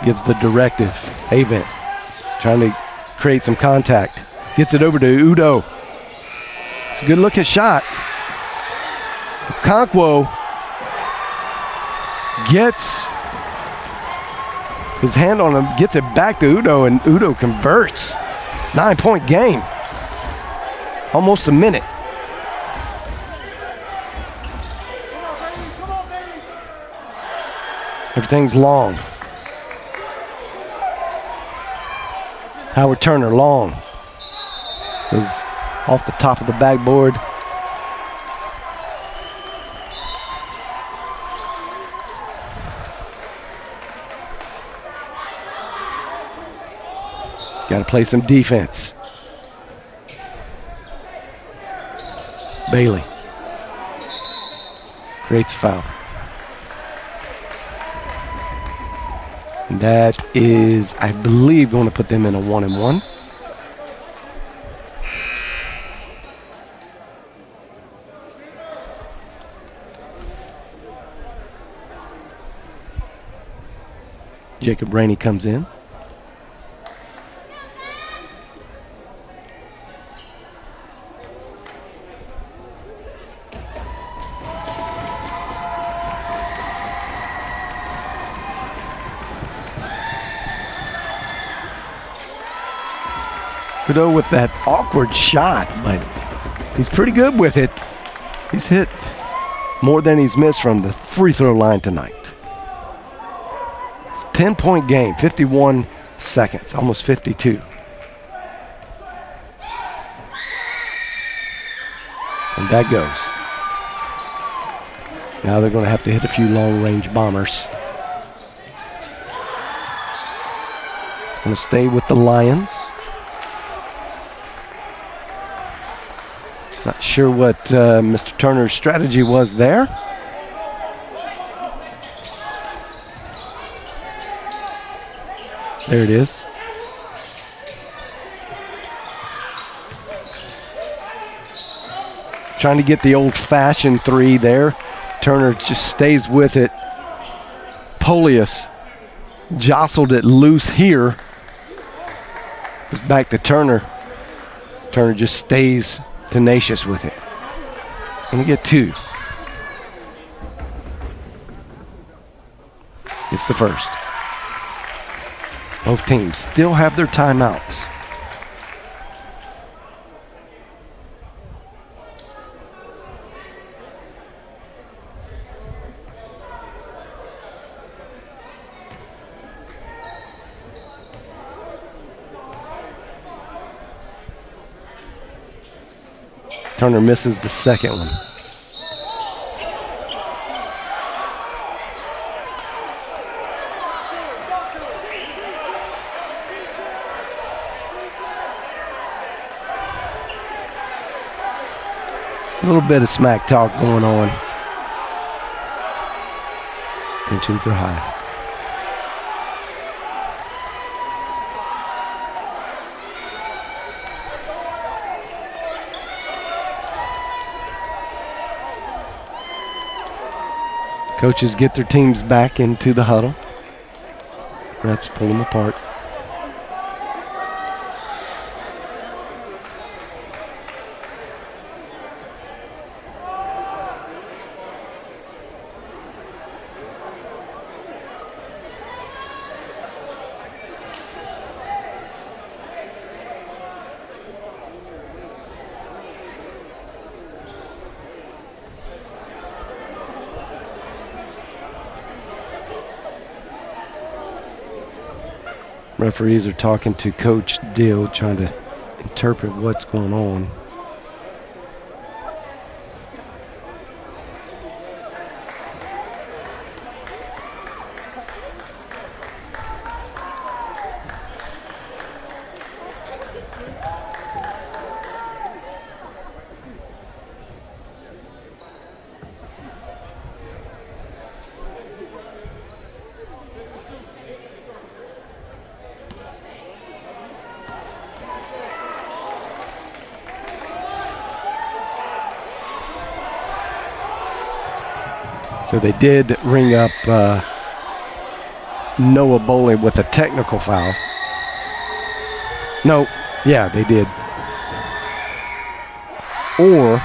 Gives the directive. Avent trying to create some contact. Gets it over to Udo. It's a good looking shot. Okonkwo gets his hand on him, gets it back to Udo, and Udo converts. It's a 9-point game. Almost a minute. Everything's long. Howard Turner, long. Goes off the top of the backboard. Got to play some defense. Bailey creates a foul. And that is, I believe, going to put them in a 1-and-1. Jacob Rainey comes in. Udo with that awkward shot, but he's pretty good with it. He's hit more than he's missed from the free throw line tonight. It's a 10-point game, 51 seconds, almost 52. And that goes. Now they're going to have to hit a few long-range bombers. It's going to stay with the Lions. Not sure what Mr. Turner's strategy was there. There it is. Trying to get the old-fashioned 3 there. Turner just stays with it. Polius jostled it loose here. Goes back to Turner. Turner just stays tenacious with it. It's going to get 2. It's the first. Both teams still have their timeouts. Turner misses the second one. A little bit of smack talk going on. Tensions are high. Coaches get their teams back into the huddle. Refs pull them apart. Referees are talking to Coach Dill, trying to interpret what's going on. So they did ring up Noah Boley with a technical foul. No, yeah, they did. Or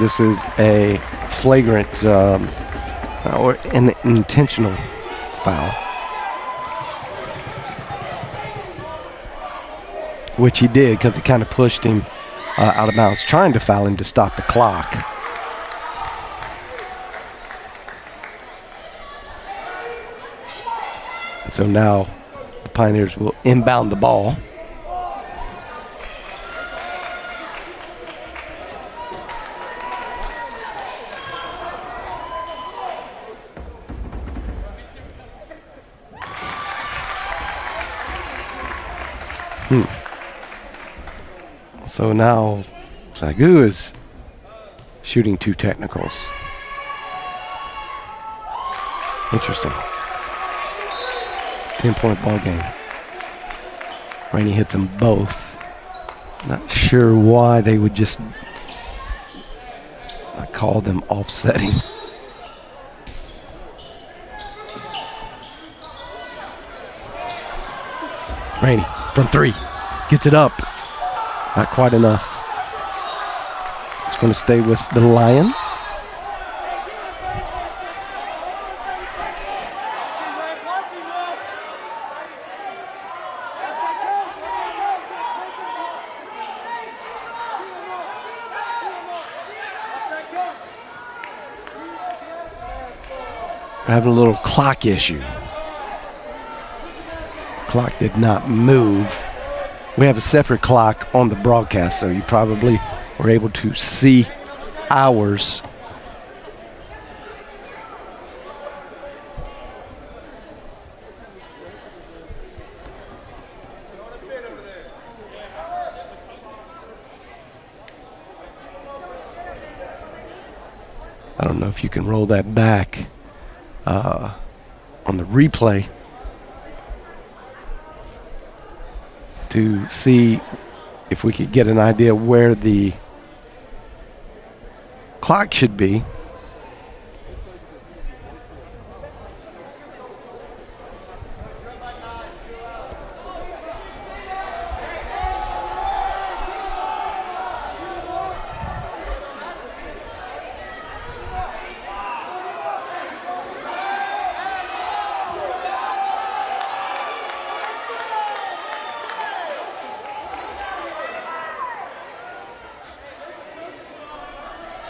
this is a flagrant or an intentional foul, which he did because he kind of pushed him out of bounds, trying to foul him to stop the clock. So now the Pioneers will inbound the ball. So now SAGU is shooting 2 technicals. Interesting. 10-point ball game. Rainey hits them both. Not sure why they would just call them offsetting. Rainey from 3. Gets it up. Not quite enough. It's going to stay with the Lions. We're having a little clock issue. Clock did not move. We have a separate clock on the broadcast, so you probably were able to see ours. I don't know if you can roll that back on the replay to see if we could get an idea where the clock should be.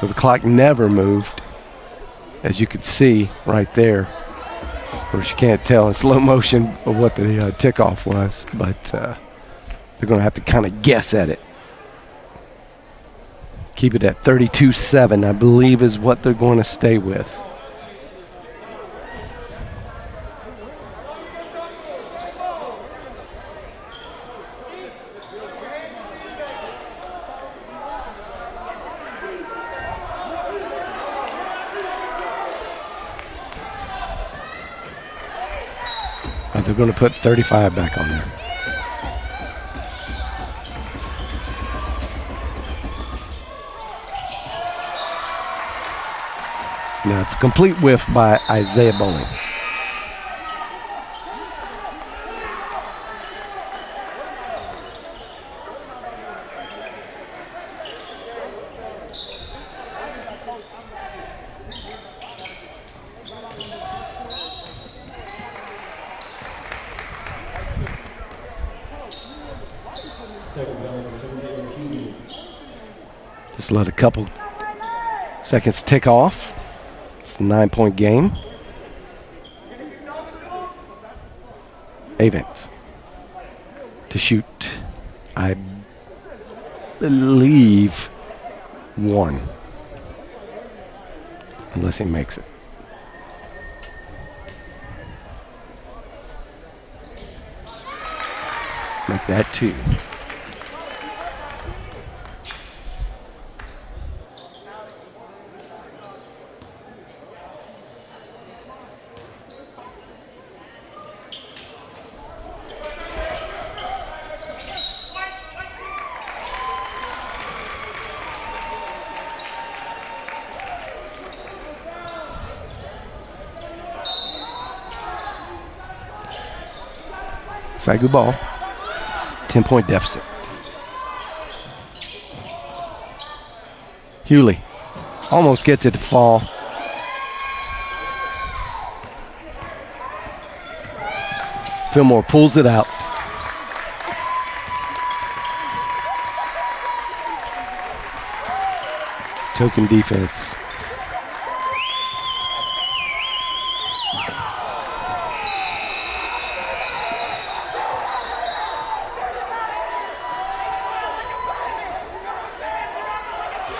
So the clock never moved, as you could see right there. Of course, you can't tell in slow motion what the tick-off was, but they're going to have to kind of guess at it. Keep it at 32-7, I believe, is what they're going to stay with. They're going to put 35 back on there. Now it's a complete whiff by Isaiah Bowling. Just let a couple seconds tick off. It's a 9-point game. Avens to shoot, I believe, 1. Unless he makes it. Make that 2. SAGU ball, 10-point deficit. Hewley almost gets it to fall. Fillmore pulls it out. Token defense.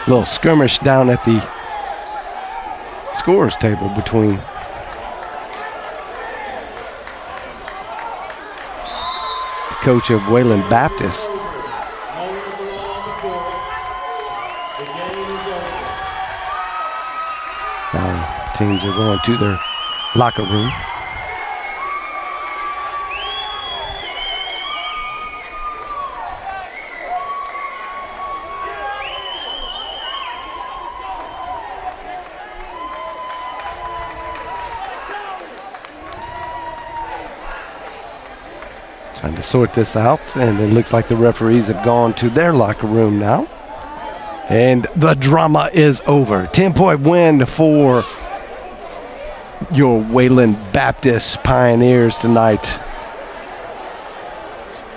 Little skirmish down at the scorers table between the coach of Wayland Baptist. Now teams are going to their locker room. Trying to sort this out, and it looks like the referees have gone to their locker room now. And the drama is over. 10-point win for your Wayland Baptist Pioneers tonight.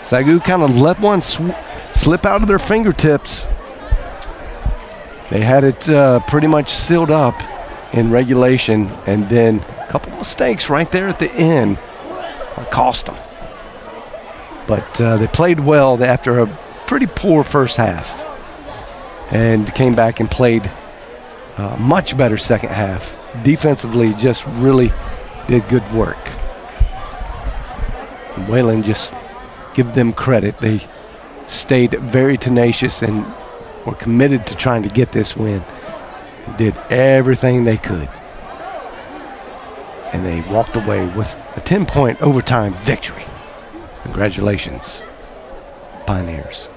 SAGU kind of let one slip out of their fingertips. They had it pretty much sealed up in regulation, and then a couple of mistakes right there at the end cost them. But they played well after a pretty poor first half and came back and played much better second half. Defensively, just really did good work. And Wayland, just give them credit. They stayed very tenacious and were committed to trying to get this win. Did everything they could. And they walked away with a 10-point overtime victory. Congratulations, Pioneers.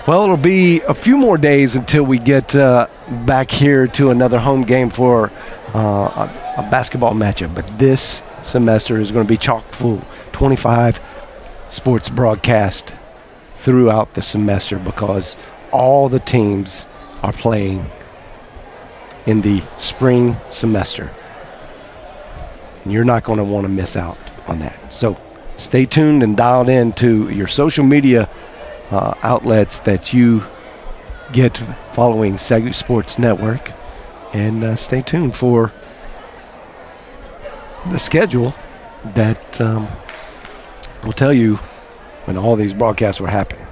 Well, it'll be a few more days until we get back here to another home game for a basketball matchup. But this semester is going to be chock full. 25 sports broadcast throughout the semester because all the teams are playing in the spring semester. And you're not going to want to miss out on that. So stay tuned and dialed in to your social media outlets that you get following SAGU Sports Network. And stay tuned for the schedule that will tell you when all these broadcasts were happening.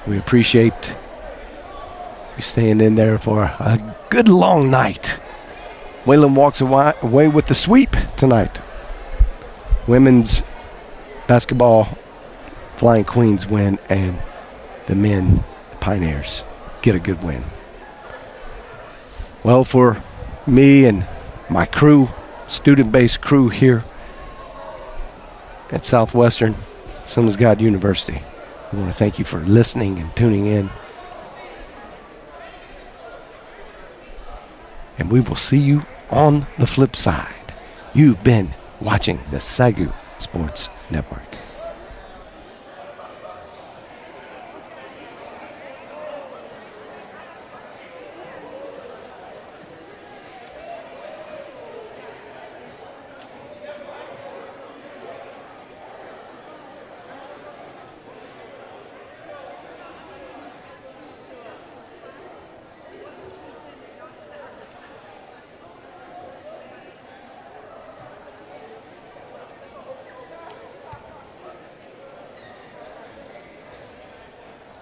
We appreciate you staying in there for a good long night. Wayland walks away with the sweep tonight. Women's basketball Flying Queens win, and the men, the Pioneers, get a good win. Well, for me and my crew, student-based crew here at Southwestern Assemblies of God University, we want to thank you for listening and tuning in. and we will see you on the flip side. You've been watching the SAGU Sports Network.